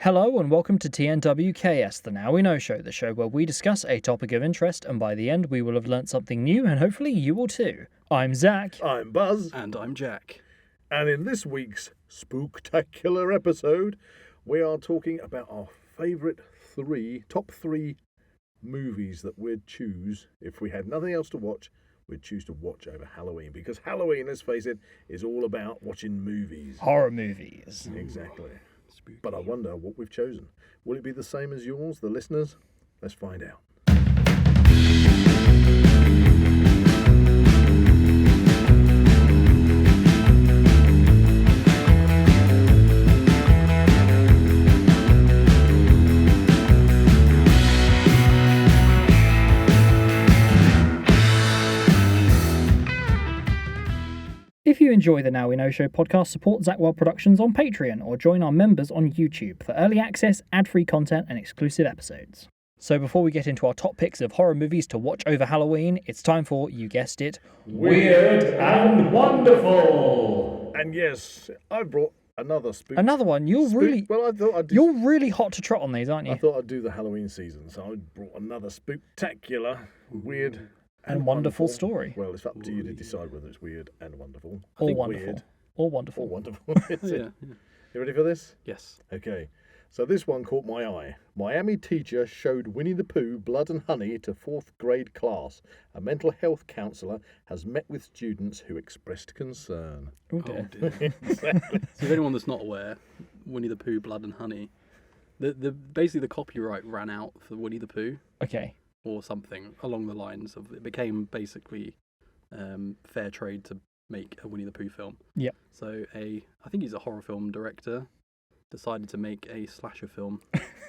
Hello and welcome to TNWKS, the Now We Know show, the show where we discuss a topic of interest and by the end we will have learnt something new and hopefully you will too. I'm Zach. I'm Buzz. And I'm Jack. And in this week's spooktacular episode, we are talking about our favourite top three movies that we'd choose, if we had nothing else to watch, we'd choose to watch over Halloween. Because Halloween, let's face it, is all about watching movies. Horror movies. Exactly. Spooky. But I wonder what we've chosen. Will it be the same as yours, the listeners? Let's find out. If you enjoy the Now We Know show podcast, support Zak Wylde Productions on Patreon or join our members on YouTube for early access, ad-free content and exclusive episodes. So before we get into our top picks of horror movies to watch over Halloween, it's time for, you guessed it, Weird and Wonderful! And yes, I brought another spook. Another one. You're really hot to trot on these, aren't you? I thought I'd do the Halloween season, so I brought another spooktacular, weird and wonderful story. Well, it's up to you to decide whether it's weird and wonderful. Or wonderful. Weird, or wonderful. or wonderful. Yeah. You ready for this? Yes. Okay. So this one caught my eye. Miami teacher showed Winnie the Pooh, Blood and Honey to 4th grade class. A mental health counsellor has met with students who expressed concern. Oh dear. Exactly. So if anyone that's not aware, Winnie the Pooh, Blood and Honey, basically the copyright ran out for Winnie the Pooh. Okay. Or something along the lines of, it became basically fair trade to make a Winnie the Pooh film. Yeah. So I think he's a horror film director, decided to make a slasher film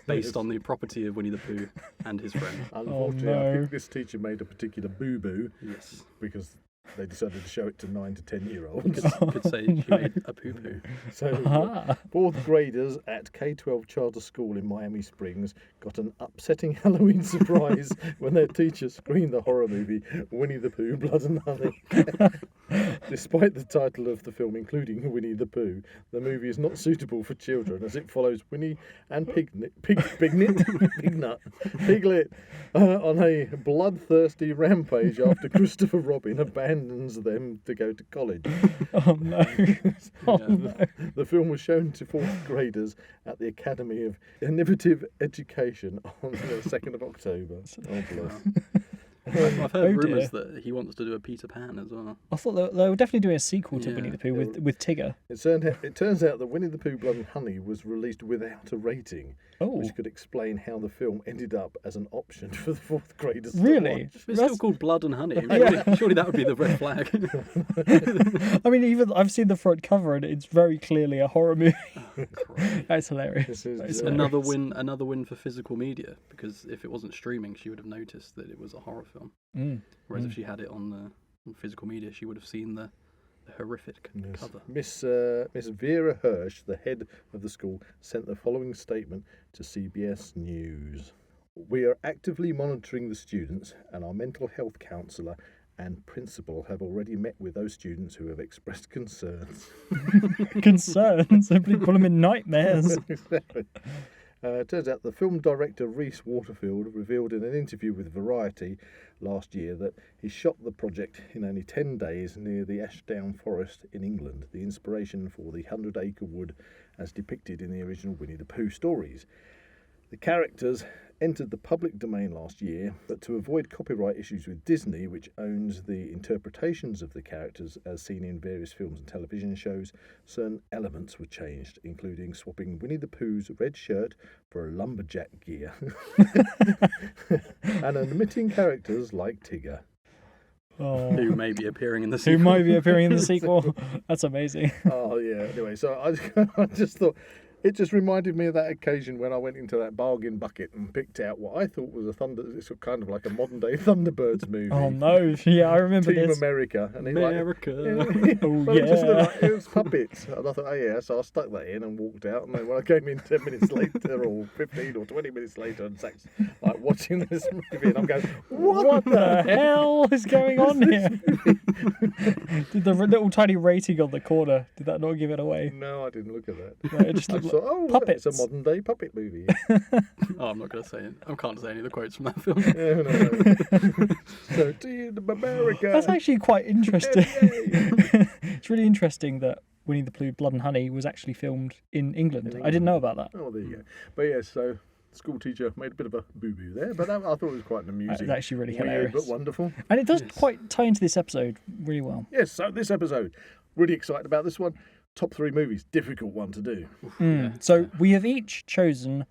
based on the property of Winnie the Pooh and his friend. Unfortunately, Oh, no. I think this teacher made a particular boo-boo Yes. because they decided to show it to 9 to 10-year-olds. Could say she made a poo-poo. So, 4th graders at K-12 charter school in Miami Springs got an upsetting Halloween surprise when their teacher screened the horror movie Winnie the Pooh, Blood and Honey. Despite the title of the film including Winnie the Pooh, the movie is not suitable for children as it follows Winnie and Piglet on a bloodthirsty rampage after Christopher Robin abandons them to go to college. Oh no. Oh no. The film was shown to 4th graders at the Academy of Innovative Education on the 2nd of October. Oh, bless. I've heard Oh, rumours dear. that he wants to do a Peter Pan as well. I thought they were definitely doing a sequel to Yeah. Winnie the Pooh with Tigger. It turns out that Winnie the Pooh, Blood and Honey was released without a rating, Oh. which could explain how the film ended up as an option for the 4th graders Really? to watch. It's still called Blood and Honey. Surely that would be the red flag. I mean, even I've seen the front cover and it's very clearly a horror movie. That's hilarious. This is That's Another hilarious. win for physical media, because if it wasn't streaming, she would have noticed that it was a horror film. Mm. Whereas if she had it on physical media, she would have seen the horrific Yes. cover. Miss Vera Hirsch, the head of the school, sent the following statement to CBS News. We are actively monitoring the students, and our mental health counsellor and principal have already met with those students who have expressed concerns. Concerns. Simply put them in nightmares. Turns out the film director Reese Waterfield revealed in an interview with Variety last year that he shot the project in only 10 days near the Ashdown Forest in England, the inspiration for the 100-acre wood as depicted in the original Winnie the Pooh stories. The characters entered the public domain last year, but to avoid copyright issues with Disney, which owns the interpretations of the characters as seen in various films and television shows, certain elements were changed, including swapping Winnie the Pooh's red shirt for a lumberjack gear and omitting characters like Tigger. Oh. Who may be appearing in the Who sequel. might be appearing in the sequel. That's amazing. Oh, yeah. Anyway, so I just thought... It just reminded me of that occasion when I went into that bargain bucket and picked out what I thought was it's kind of like a modern day Thunderbirds movie. Oh no! Yeah, I remember Team this. America. And America. Oh, Well, it just yeah. looked like it was puppets. And I thought, oh yeah, so I stuck that in and walked out. And then when I came in 10 minutes later, or 15 or 20 minutes later, and Zach's like watching this movie, and I'm going, What the hell is going on here? Did the little tiny rating on the corner, did that not give it away? No, I didn't look at that. No, it just I looked thought, like oh, look, puppets. it's a modern day puppet movie. Oh, I'm not going to say it. I can't say any of the quotes from that film. No. So, to America. That's actually quite interesting. Yay. It's really interesting that Winnie the Pooh Blood and Honey was actually filmed in England. I didn't know about that. Oh, there you go. But yeah, so school teacher made a bit of a boo-boo there, but I thought it was quite an amusing. It's actually really weird, hilarious. but wonderful. And it does Yes. quite tie into this episode really well. Yes, so this episode, really excited about this one. Top 3 movies, difficult one to do. So we have each chosen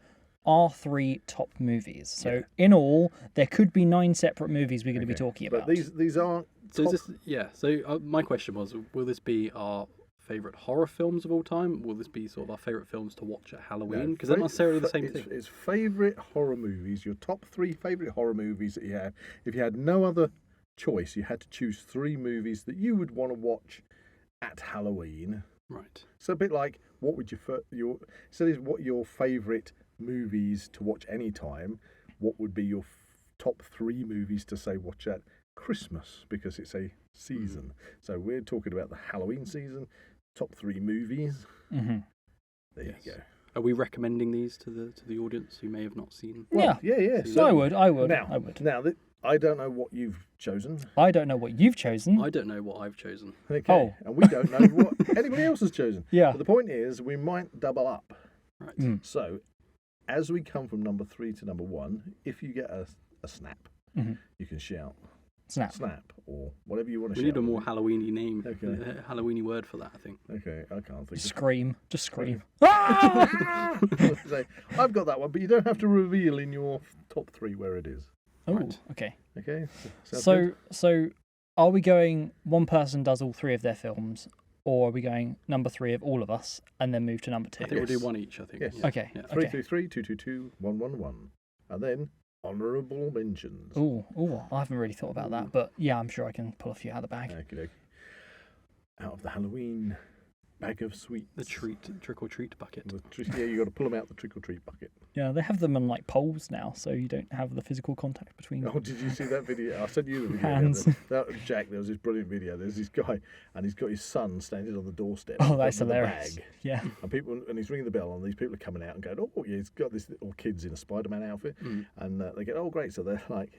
our 3 top movies. So in all, there could be 9 separate movies we're going to be talking about. But these aren't So top... is this, So my question was, will this be our favourite horror films of all time? Will this be sort of our favourite films to watch at Halloween? Because they're not necessarily the same thing. It's favourite horror movies, your top 3 favourite horror movies that you have. If you had no other choice, you had to choose 3 movies that you would want to watch at Halloween. Right. So a bit like, what would what your favourite movies to watch any time? What would be your top 3 movies to say watch at Christmas, because it's a season. So we're talking about the Halloween season. Top 3 movies. Mm-hmm. There you go. Are we recommending these to the audience who may have not seen? Yeah. Yeah. So I would. Now, I would. Now, I don't know what you've chosen. I don't know what you've chosen. I don't know what I've chosen. Okay. Oh. And we don't know what anybody else has chosen. Yeah. But the point is, we might double up. Right. So, as we come from number 3 to number 1, if you get a snap, you can shout Snap. or whatever you want to We shout. need a more Halloweeny name, Okay. a Halloweeny word for that, I think. Okay, I can't think of Scream. Just scream. So, I've got that one, but you don't have to reveal in your top 3 where it is. Oh, Right. okay. Okay. Sounds So, good? so are we going one person does all 3 of their films, or are we going number 3 of all of us and then move to number 2? I think we'll do one each, I think. Yes. Yeah. Okay. Yeah. 333 222 111, and then honourable mentions. Oh, I haven't really thought about that, but yeah, I'm sure I can pull a few out of the bag. Okay. Out of the Halloween bag of sweets. The trick or treat bucket. You got to pull them out the trick or treat bucket. Yeah, they have them on like poles now, so you don't have the physical contact between Oh, did you see that video? I sent you the video. Hands. Jack, there was this brilliant video. There's this guy, and he's got his son standing on the doorstep. Oh, that's with a hilarious. bag. Yeah. And he's ringing the bell, and these people are coming out and going, oh, yeah, he's got this little kids in a Spider-Man outfit. And they get, oh, great. So they're like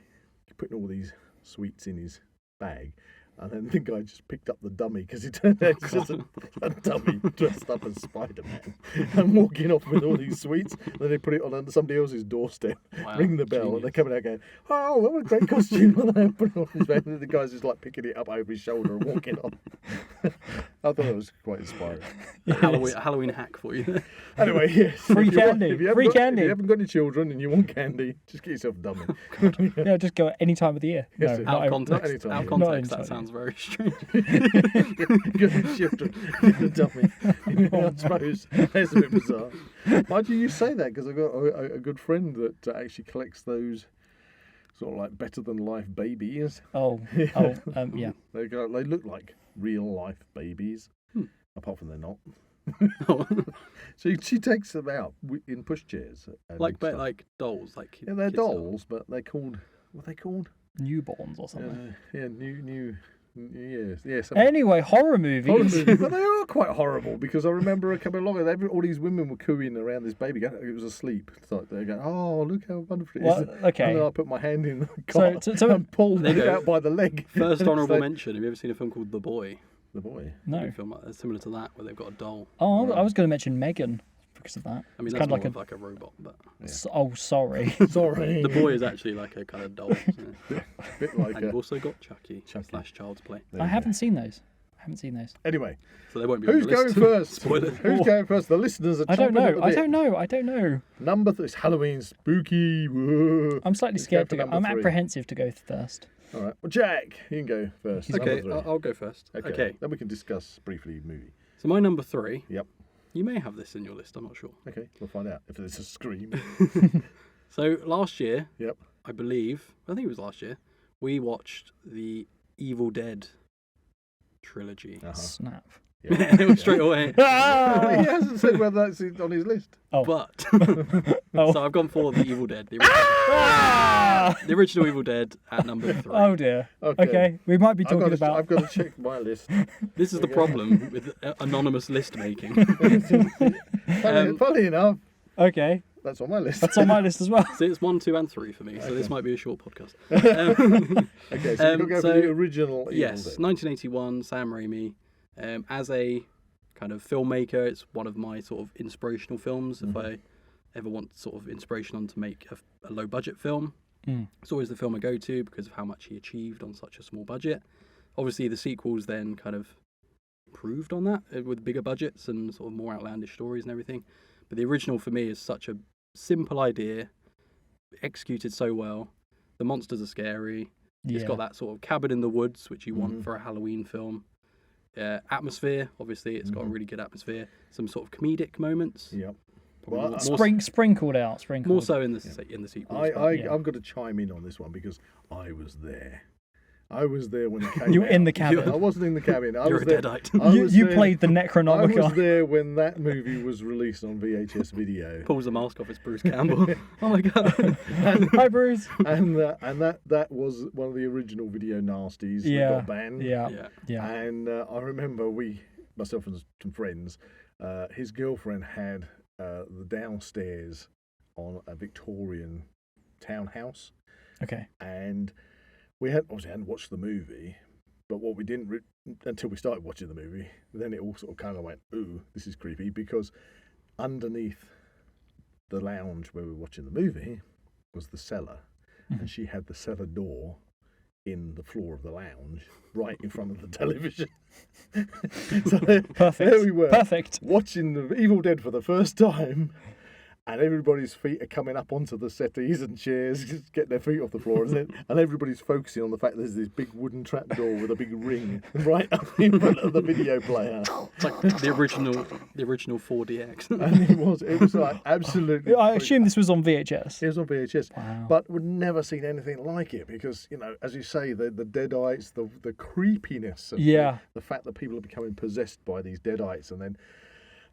putting all these sweets in his bag. And then the guy just picked up the dummy because he turned out it's just a dummy dressed up as Spider-Man and walking off with all these sweets. And then they put it on somebody else's doorstep, Wow, ring the bell, genius. and they're coming out going, oh, what a great costume. And they put it on his back, and the guy's just like picking it up over his shoulder and walking off. I thought it was quite inspiring. A Halloween hack for you. Anyway, yes. Free if you want- candy, if you haven't free got- candy. If you haven't got any children and you want candy, just get yourself a dummy. Yeah, just go at any time of the year. Yes, No, it- not Out of every- context, anytime, out yeah. of context, Not that anytime. sounds very strange. Get children, get a dummy. I suppose that's a bit bizarre. Why do you say that? Because I've got a good friend that actually collects those sort of like better than life babies. yeah. They look like real life babies, apart from they're not. So she takes them out in pushchairs. and like stuff. dolls, like Yeah, they're kids' dolls. dolls, but they're called what are they called? Newborns or something. Yes. Anyway, horror movies. Horror movies, but they are quite horrible because I remember a couple along and all these women were cooing around this baby. It was asleep. So they go, "Oh, look how wonderful it is!" Well, okay. And then I put my hand in the car So- and pulled There you it go. out by the leg. First And honourable it's like, mention. Have you ever seen a film called The Boy? The boy. No. A film similar to that, where they've got a doll. Oh, I was going to mention Megan because of that. I mean, It's that's kind more of like of like a robot, but Oh, sorry. Sorry. The Boy is actually like a kind of doll. Isn't it? Bit like And you've also got Chucky Chucky. / Child's Play. there I you go. haven't seen those. Anyway, So they won't be on who's your going list. first? Spoiler. Who's going first? The listeners are I don't chomping at know. the I bit. don't know. Number 3 is Halloween spooky. Whoa. I'm slightly Who's scared to going go. for I'm number 3? approherent to go first. All right. Well, Jack, you can go first. Okay, Number 3. I'll go first. Okay. Then we can discuss briefly movie. So my number 3. Yep. You may have this in your list. I'm not sure. Okay, we'll find out if there's a scream. So last year, Yep. I think it was last year, we watched the Evil Dead trilogy. Uh-huh. Snap. And it was straight away. He hasn't said whether that's on his list. But Oh. so I've gone for the Evil Dead, the original Evil Dead at number 3. Oh dear. Okay, we might be talking about. I've got to check my list. This is the problem with anonymous list making. Funny enough, Okay, that's on my list. that's on my list as well. So it's 1, 2, and 3 for me. So this might be a short podcast. Okay, so you'll go for the original Evil Yes, Dead. 1981, Sam Raimi. As a kind of filmmaker, it's one of my sort of inspirational films. If I ever want sort of inspiration on to make a low budget film, it's always the film I go to because of how much he achieved on such a small budget. Obviously, the sequels then kind of improved on that with bigger budgets and sort of more outlandish stories and everything. But the original for me is such a simple idea, executed so well. The monsters are scary. It's got that sort of cabin in the woods, which you want for a Halloween film. Atmosphere, obviously, it's got a really good atmosphere. Some sort of comedic moments. Yep. More Sprinkled out. more so in the sequels. I'm going to chime in on this one because I was there. I was there when it came You were out. in the cabin. I wasn't in the cabin. You're a deadite. You played the I Necronomicon. was there when that movie was released on VHS video. Pulls the mask off, it's Bruce Campbell. Oh my god. Hi, Bruce. and that was one of the original video nasties that got banned. Yeah. And I remember myself and some friends, his girlfriend had the downstairs on a Victorian townhouse. Okay. And we hadn't watched the movie, but what we didn't until we started watching the movie, then it all sort of kind of went, ooh, this is creepy, because underneath the lounge where we were watching the movie was the cellar, and she had the cellar door in the floor of the lounge, right in front of the television. So there we were, watching the Evil Dead for the first time. And everybody's feet are coming up onto the settees and chairs, just getting their feet off the floor, and everybody's focusing on the fact there's this big wooden trapdoor with a big ring right up in front of the video player. It's like the original 4DX. And it was like absolutely. I assume this was on VHS. It was on VHS, Wow. but we'd never seen anything like it because, as you say, the deadites, the creepiness of the fact that people are becoming possessed by these deadites, and then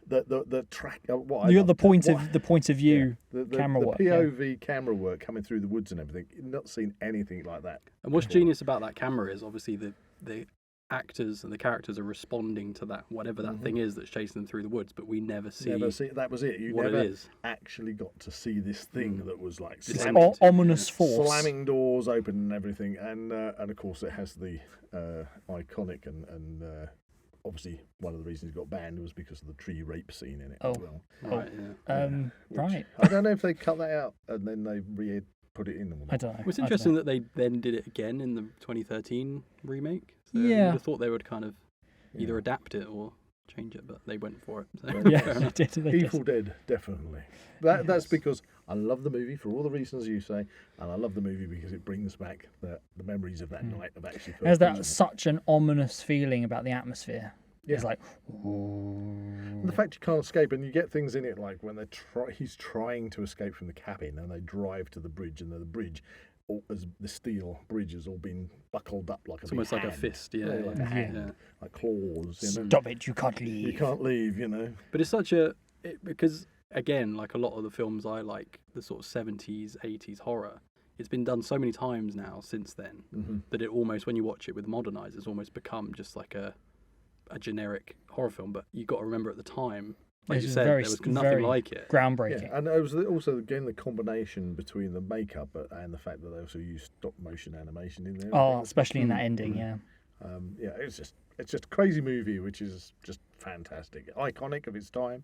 the track. You got the point of view camera work. The POV camera work coming through the woods and everything. Not seen anything like that. And what's genius about that camera is obviously the actors and the characters are responding to that, whatever that thing is that's chasing them through the woods, but we never see that was it. You what never it is. actually got to see this thing that was like Ominous force. slamming doors open and everything. And of course it has the iconic and obviously, one of the reasons it got banned was because of the tree rape scene in it as well. Right, yeah. Right. I don't know if they cut that out and then they put it in. I don't know. It's interesting that they then did it again in the 2013 remake. So Yeah. I would have thought they would kind of either adapt it or change it, but they went for it. So Yeah, fair enough. they did. Evil Dead, definitely. That's because I love the movie for all the reasons you say, and I love the movie because it brings back the memories of that night of actually. There's that such an ominous feeling about the atmosphere. Yeah. It's like, and the fact you can't escape, and you get things in it like when he's trying to escape from the cabin, and they drive to the bridge, and the bridge, the steel bridge has all been buckled up like It's almost like a fist, like a hand, like claws. stop it, you can't leave. You can't leave, But it's such because again, like a lot of the films I like, the sort of 70s, 80s horror, it's been done so many times now since then that it almost, when you watch it with modern eyes, it's almost become just like a generic horror film. But you got to remember at the time, like you said, there was nothing like it. Groundbreaking. Yeah, and it was also again the combination between the makeup and the fact that they also used stop motion animation in there. Oh, especially in that ending, yeah. It's just a crazy movie, which is just fantastic, iconic of its time.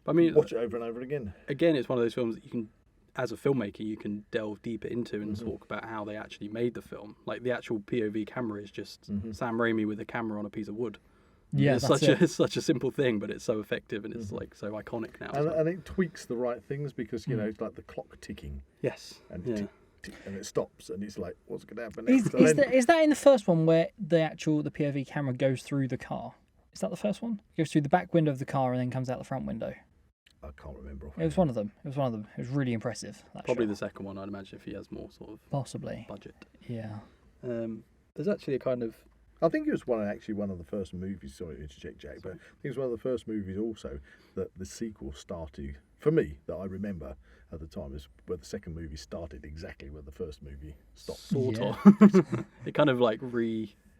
I mean, watch it over and over again. Again, it's one of those films that you can, as a filmmaker, you can delve deeper into and talk about how they actually made the film. Like the actual POV camera is just Sam Raimi with a camera on a piece of wood. Yeah, it's such a simple thing, but it's so effective and it's like so iconic now. And it tweaks the right things because it's like the clock ticking. Yes. And and it stops, and it's like, what's going to happen Is next? that in the first one where the POV camera goes through the car? Is that the first one? It goes through the back window of the car and then comes out the front window. I can't remember. It was one of them. It was really impressive. Probably the second one, I'd imagine, if he has more sort of possibly budget. Yeah. There's actually a kind of I think it was one of the first movies. Sorry to interject, Jack, but I think it was one of the first movies also that the sequel started. For me, that I remember at the time is where the second movie started exactly where the first movie stopped. Sort of. It kind of like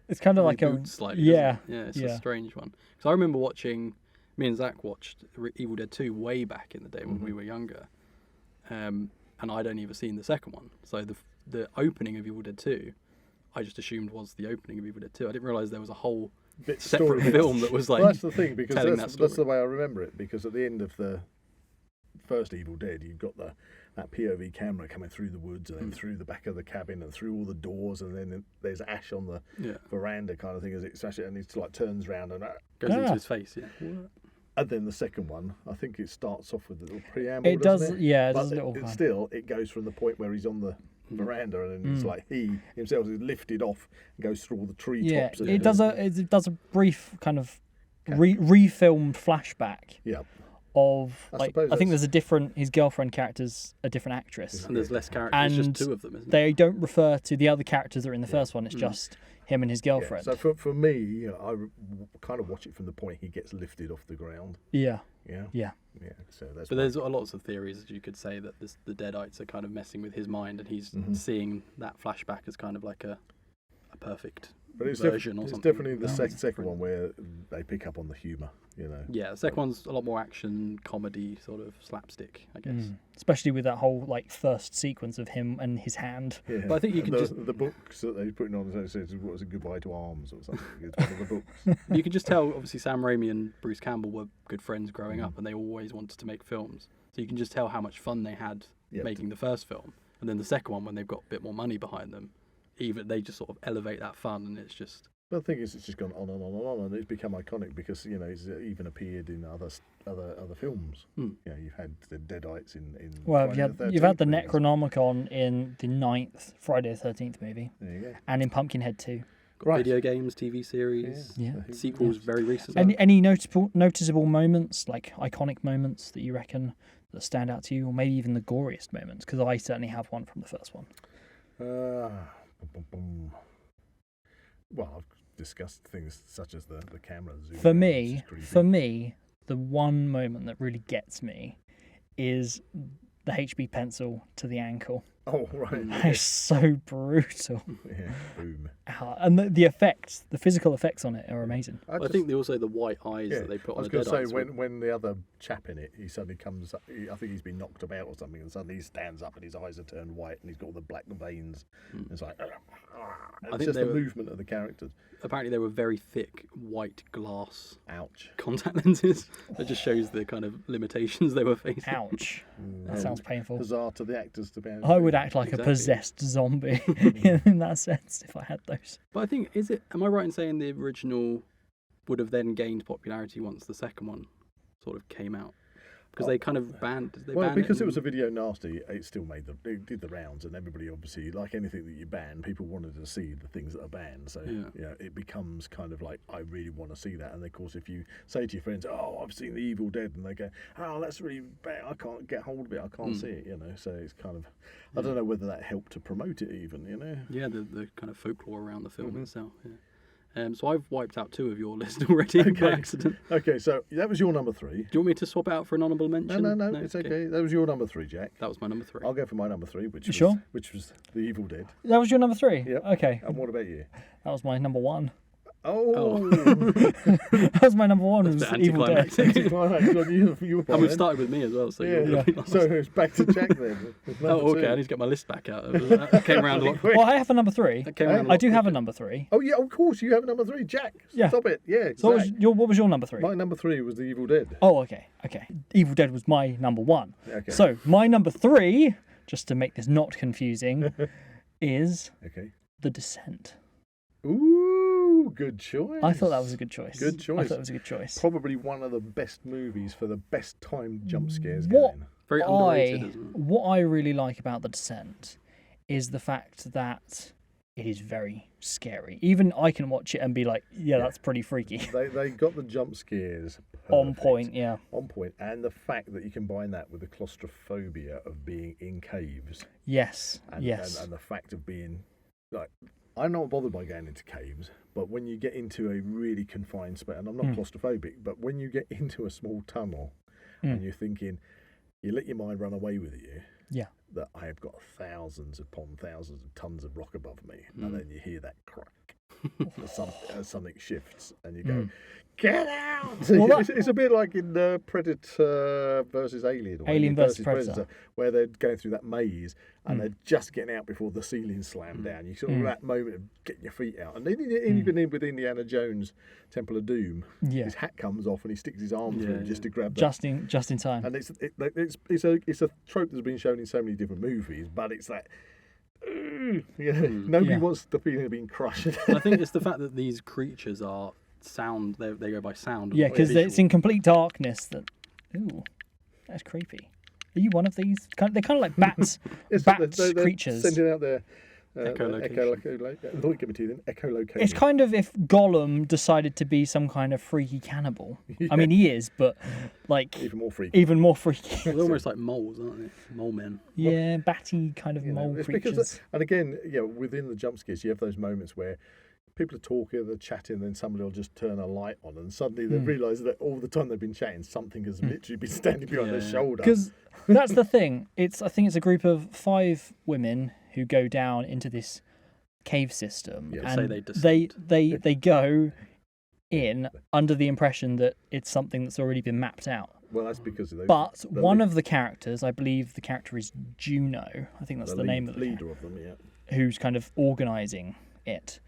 It's kind of like a reboots slightly. yeah. It's a strange one. Because I remember watching. Me and Zach watched Evil Dead 2 way back in the day when we were younger, and I'd only ever seen the second one. So the opening of Evil Dead 2, I just assumed was the opening of Evil Dead 2. I didn't realise there was a whole separate film that was like. Well, that's the thing, because telling that's the way I remember it. Because at the end of the first Evil Dead, you've got that POV camera coming through the woods and then through the back of the cabin and through all the doors, and then there's Ash on the veranda kind of thing as it's Ash, and he like turns around and goes into his face. And then the second one, I think it starts off with a little preamble. It does, doesn't it? yeah. It But does a little. still, it goes from the point where he's on the veranda, and then it's like he himself is lifted off and goes through all the treetops. It does a brief kind of refilmed flashback. Yeah. Of I I think there's a different. His girlfriend character's a different actress, And there's less characters. and It's just two of them, isn't it? they don't refer to the other characters that are in the first one. It's just him and his girlfriend. So for me, I kind of watch it from the point he gets lifted off the ground. Yeah. Yeah. So that's. But there's lots of theories that you could say that the Deadites are kind of messing with his mind, and he's seeing that flashback as kind of like a perfect version or it's something. definitely the second one where they pick up on the humour. Yeah, the second one's a lot more action, comedy, sort of slapstick, I guess. Especially with that whole first sequence of him and his hand. Yeah. But I think you can the books that they're putting on says what was it, Goodbye to Arms or something. It's one of the books. You can just tell, obviously, Sam Raimi and Bruce Campbell were good friends growing up, and they always wanted to make films. So you can just tell how much fun they had making the first film. And then the second one, when they've got a bit more money behind them, even they just sort of elevate that fun, and it's just. The thing is, it's just gone on and on and on, and it's become iconic because it's even appeared in other films. You've had the Deadites in. Well, you've had the movies. Necronomicon in the 9th Friday the 13th movie, There you go. and in Pumpkinhead 2. Got video games, TV series, sequels very recently. Any noticeable moments, like iconic moments that you reckon that stand out to you, or maybe even the goriest moments? Because I certainly have one from the first one. Well, I've discussed things such as the camera zoom. For me, the one moment that really gets me is the HB pencil to the ankle. Oh, right. It's so brutal. Yeah, boom. And the effects, the physical effects on it are amazing. I think also the white eyes that they put on the Deadites. I was going to say, when the other chap in it, he suddenly comes up, I think he's been knocked about or something, and suddenly he stands up and his eyes are turned white and he's got all the black veins. It's like, it's just the movement of the characters. Apparently they were very thick white glass Ouch. contact lenses. That just shows the kind of limitations they were facing. Ouch. That sounds painful. Bizarre to the actors to be able to I would act like a possessed zombie in that sense if I had those. But I think, am I right in saying the original would have then gained popularity once the second one sort of came out? Because they kind of banned. Because it was a video nasty, it still it did the rounds, and everybody obviously, like anything that you ban, people wanted to see the things that are banned. So it becomes kind of like, I really want to see that. And of course, if you say to your friends, "Oh, I've seen The Evil Dead," and they go, "Oh, that's really bad. I can't get hold of it. I can't see it." So it's kind of, I don't know whether that helped to promote it even. Yeah, the kind of folklore around the film itself. Yeah. So I've wiped out 2 of your list already by accident. Okay, so that was your number 3. Do you want me to swap out for an honourable mention? No, it's okay. That was your number 3, Jack. That was my number 3. I'll go for my number 3, which was The Evil Dead. That was your number 3? Yep. Okay. And what about you? That was my number 1. Oh. That was my number 1. It was Evil Dead. And we've started with me as well, so So it's back to Jack then. Oh, okay. I need to get my list back out. That came around a lot. Well, I have a number 3. I do have a number 3. Oh yeah, of course you have a number 3, Jack. Yeah. Stop it. Yeah. So what was your number 3? My number 3 was The Evil Dead. Oh, okay. Evil Dead was my number 1. Okay. So my number 3, just to make this not confusing, is The Descent. Ooh, good choice. I thought that was a good choice. Good choice. I thought it was a good choice. Probably one of the best movies for the best timed jump scares What going. Very underrated, isn't it? What I really like about The Descent is the fact that it is very scary. Even I can watch it and be like, that's pretty freaky. They got the jump scares perfect. On point, yeah. On point. And the fact that you combine that with the claustrophobia of being in caves. Yes, And, yes. And the fact of being, like, I'm not bothered by going into caves, but when you get into a really confined space, and I'm not claustrophobic, but when you get into a small tunnel and you're thinking, you let your mind run away with you, that I have got thousands upon thousands of tons of rock above me, and then you hear that crack, as something shifts, and you go, get out! It's a bit like in Predator versus Alien. Or Alien versus Predator. Where they're going through that maze and they're just getting out before the ceiling slammed down. You sort of that moment of getting your feet out. And even with Indiana Jones' Temple of Doom, his hat comes off and he sticks his arm through just to grab that. Just in time. And it's a trope that's been shown in so many different movies, but it's that... nobody wants the feeling of being crushed. I think it's the fact that these creatures are sound. They go by sound. Yeah, because it's in complete darkness. Ooh, that's creepy. Are you one of these? They're kind of like bats. They're creatures. Sending out their echolocation. Echolocation. It's kind of if Gollum decided to be some kind of freaky cannibal. I mean, he is, but like even more freaky. They're almost like moles, aren't they? Mole men. Yeah, batty kind of mole creatures. And again, within the jump scares, you have those moments where people are talking, they're chatting, and then somebody will just turn a light on, and suddenly they realise that all the time they've been chatting, something has literally been standing behind their shoulder. Because that's the thing. I think it's a group of 5 women who go down into this cave system, and they go in under the impression that it's something that's already been mapped out. Well, that's because of those. But one of the characters, I believe the character is Juno. I think that's the name of the leader of them. Yeah. Who's kind of organising it,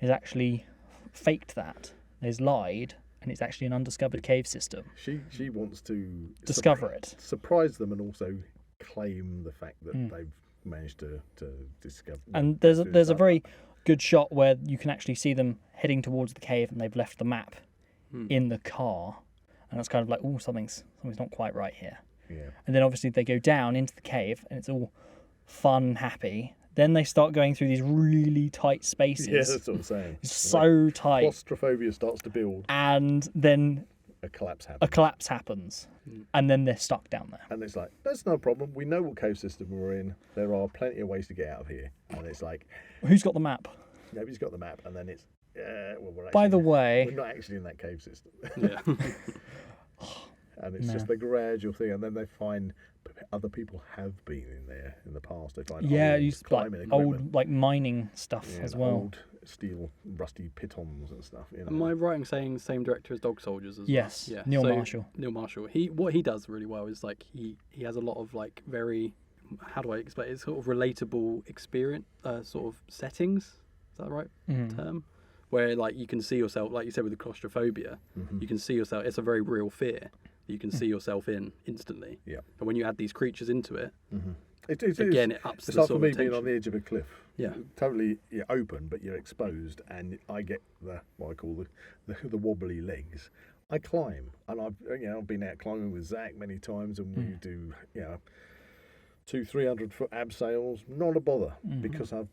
has actually faked that. Has lied, and it's actually an undiscovered cave system. She wants to discover it, surprise them, and also claim the fact that they've managed to discover. And there's a very good shot where you can actually see them heading towards the cave, and they've left the map in the car, and it's kind of like, oh, something's not quite right here. Yeah. And then obviously they go down into the cave, and it's all fun, happy. Then they start going through these really tight spaces. Yeah, that's what I'm saying. It's so tight. Claustrophobia starts to build. And then a collapse happens. And then they're stuck down there. And it's like, that's no problem. We know what cave system we're in. There are plenty of ways to get out of here. And it's like... Who's got the map? Nobody's got the map. And then it's... By the way... We're not actually in that cave system. Yeah. And it's just a gradual thing. And then they find... Other people have been in there in the past. They find old mining stuff as well. Old steel, rusty pitons and stuff. Am I right in saying the same director as Dog Soldiers as yes. well? Yes. Neil Marshall. Neil Marshall. What he does really well is like he has a lot of like very, how do I explain it? It's sort of relatable experience sort of settings. Is that the right term? Where like you can see yourself, like you said with the claustrophobia, you can see yourself. It's a very real fear. You can see yourself in instantly. Yeah. And when you add these creatures into it, it ups the sort of tension. It's like for me being on the edge of a cliff. Yeah. Totally open, but you're exposed, and I get what I call the wobbly legs. I climb, and I've been out climbing with Zak many times, and we do 200-300 foot abseils, not a bother, because I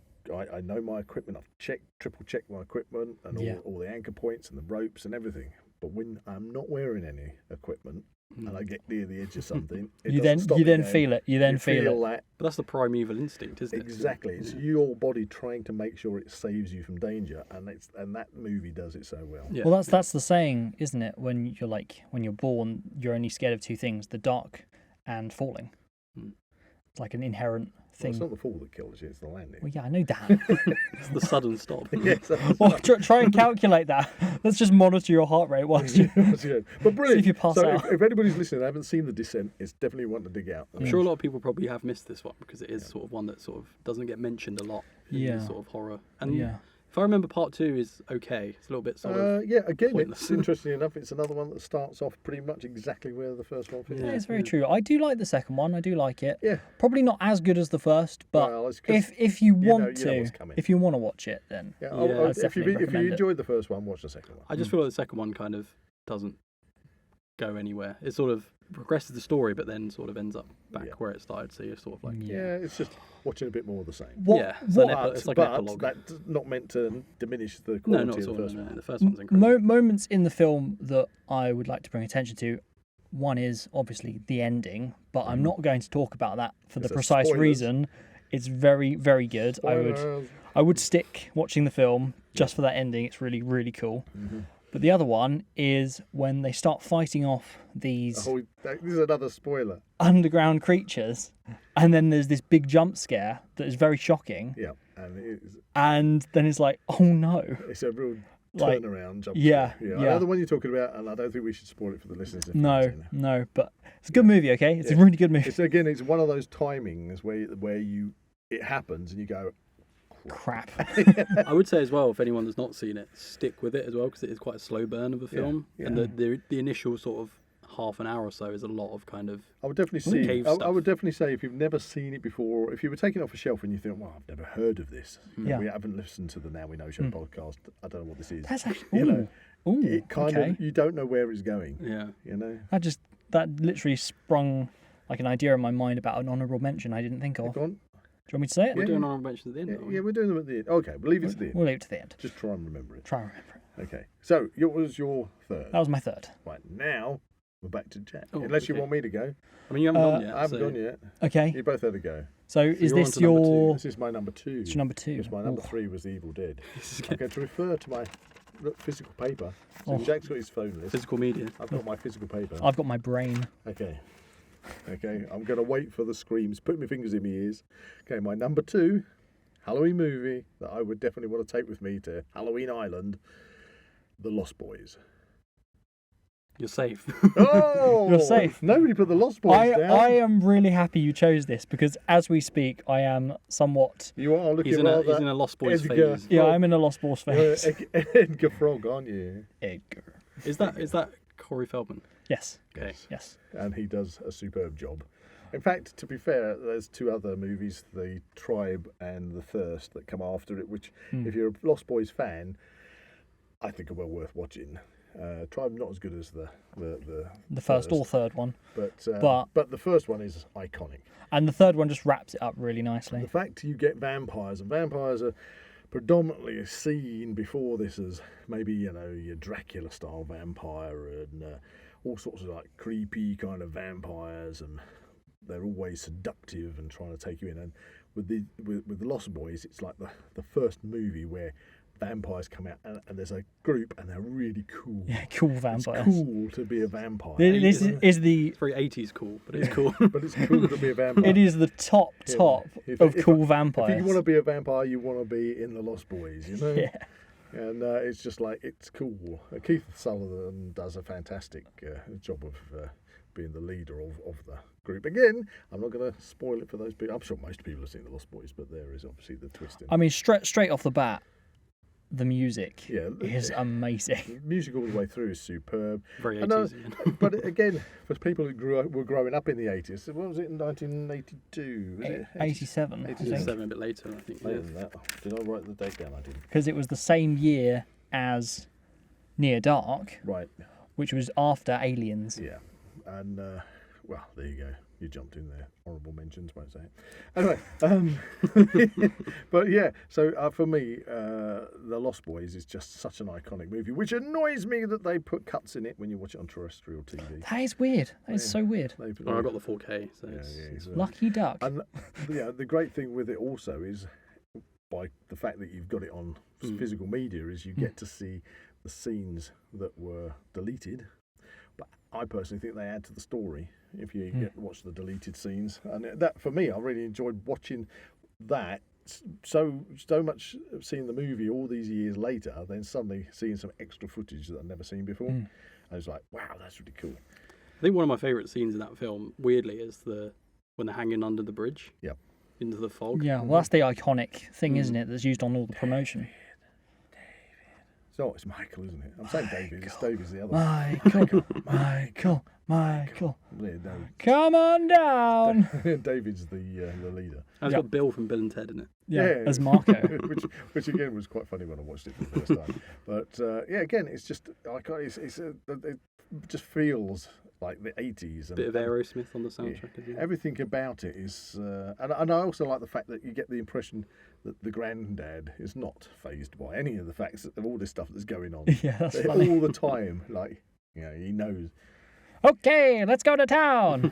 know my equipment. I've triple checked my equipment and all the anchor points and the ropes and everything. But when I'm not wearing any equipment and I get near the edge of something, you then feel it. You then feel that. But that's the primeval instinct, isn't it? Exactly. It's your body trying to make sure it saves you from danger, and that movie does it so well. Yeah. Well, that's the saying, isn't it? When you're born, you're only scared of 2 things: the dark and falling. It's like an inherent thing. Well, it's not the fall that kills you; it's the landing. Well, yeah, I know that. It's the sudden stop. Yes. Well, try and calculate that. Let's just monitor your heart rate whilst you. But brilliant. See if you pass out. If anybody's listening and haven't seen The Descent, it's definitely one to dig out. I'm sure a lot of people probably have missed this one because it is sort of one that sort of doesn't get mentioned a lot. In sort of horror. And if I remember, part 2 is okay. It's a little bit sort of again, pointless. It's interesting enough. It's another one that starts off pretty much exactly where the first one finished. Yeah, it's very true. I do like the second one. I do like it. Yeah. Probably not as good as the first, but if you want to watch it, then if you enjoyed the first one, watch the second one. I just feel like the second one kind of doesn't go anywhere. It sort of progresses the story, but then sort of ends up back where it started. So you're sort of like it's just watching a bit more of the same. It's like an epilogue. That's not meant to diminish the quality no, not of the first one. one. The first one's incredible. Moments in the film that I would like to bring attention to. One is obviously the ending, but I'm not going to talk about that for the precise reason It's very, very good. I would stick watching the film just for that ending. It's really, really cool. Mm-hmm. But the other one is when they start fighting off these This is another spoiler. underground creatures, and then there's this big jump scare that is very shocking. Yeah, And then it's like, oh no. it's a real Like, turnaround jump. yeah, scare. I yeah. know the one you're talking about, and I don't think we should spoil it for the listeners. If No, but it's a good movie, okay? It's a really good movie. It's one of those timings where it happens and you go, Crap. I would say as well, if anyone has not seen it, stick with it as well, because it is quite a slow burn of a film. yeah. And the initial sort of half an hour or so is a lot of kind of I would definitely cave I stuff. would definitely say if you've never seen it before, if you were taking it off a shelf and you think, well, I've never heard of this. Yeah. We haven't listened to the Now We Know Show podcast. I don't know what this is. That's actually... You know, Ooh, it kind okay. of, you don't know where it's going. Yeah. You know. That literally sprung like an idea in my mind about an honourable mention I didn't think of. Go on. Do you want me to say it? We're doing honourable mentions at the end. Yeah, aren't we? we're doing them at the end. Okay, we'll leave it to the end. We'll leave it to the end. Just try and remember it. Try and remember it. Okay. So, what was your third? That was my third. Right, now we're back to Jack. Oh, Unless you okay. want me to go. I mean, you haven't gone yet. I haven't so gone yet. Okay. You both had a go. So is you're on this to number your... This is my number 2. It's your number 2. Because my number Ooh. 3 was The Evil Dead. This is I'm going to refer to my physical paper. So Oh. Jack's got his phone list. physical media. I've got my physical paper. I've got my brain. Okay. I'm going to wait for the screams. Put my fingers in my ears. Okay, my number 2 Halloween movie that I would definitely want to take with me to Halloween Island, The Lost Boys. You're safe. Oh! You're safe. Nobody put The Lost Boys down. I am really happy you chose this because as we speak, I am somewhat... You are looking he's in rather a Lost Boys Edgar. phase. Yeah, I'm in a Lost Boys You're phase. Edgar Frog, aren't you? Edgar. Is that Corey Feldman? Yes. Okay. Yes. And he does a superb job. In fact, to be fair, there's 2 other movies, The Tribe and The Thirst, that come after it, which, if you're a Lost Boys fan, I think are well worth watching. Tribe not as good as the First or third one. but the first one is iconic. And the third one just wraps it up really The nicely. fact you get vampires, and vampires are predominantly seen before this as maybe, your Dracula style vampire and all sorts of like creepy kind of vampires, and they're always seductive and trying to take you in. And with the Lost Boys, it's like the first movie where vampires come out and there's a group and they're really cool. Yeah, cool It's vampires. cool to be a vampire. This is the... It's very 80s cool, but it's cool. But it's cool to be a vampire. It is the top Yeah. of cool If vampires. you want to be a vampire, you want to be in the Lost Boys, you know? Yeah. And it's just like, it's cool. Keith Sutherland does a fantastic job of being the leader of the group. Again, I'm not going to spoil it for those people. I'm sure most people have seen the Lost Boys, but there is obviously the twist in it. I mean, straight off the bat, the music Yeah. is amazing. The music all the way through is superb. Very I know, 80s. but again, for people who were growing up in the 80s, what was it in 1982? Was it 87, I 87. think. A bit later, I think. Later Yeah. than that. Did I write the date down? I didn't. Because it was the same year as Near Dark, Right. which was after Aliens. Yeah. And, well, there you go. You jumped in there. Honourable mentions, won't say it. Anyway, but yeah, so for me, The Lost Boys is just such an iconic movie, which annoys me that they put cuts in it when you watch it on terrestrial TV. That is weird. That is so weird. They've- Oh, I got the 4K, so Yeah, it's, yeah, it's so- Lucky duck. And the great thing with it also is, by the fact that you've got it on physical media, is you get to see the scenes that were deleted. But I personally think they add to the story if you get to watch the deleted scenes. And that, for me, I really enjoyed watching that. So much seeing the movie all these years later, then suddenly seeing some extra footage that I'd never seen before. I was like, wow, that's really cool. I think one of my favourite scenes in that film, weirdly, is when they're hanging under the bridge. Yep. Into the fog. Yeah, well, that's the iconic thing, isn't it? That's used on all the promotion. So it's Michael, isn't it? I'm saying David. It's David's the other one. Michael. Yeah, no. Come on down. David's the leader. And it's got Bill from Bill and Ted in it. Yeah, as Marco. which again was quite funny when I watched it for the first time. But yeah, again, it's just it just feels like the 80s. And, Bit of Aerosmith on the soundtrack as well. everything about it is, and I also like the fact that you get the impression that the granddad is not phased by any of the facts of all this stuff that's going on. Yeah, that's funny. All the time, like, he knows. Okay, let's go to town.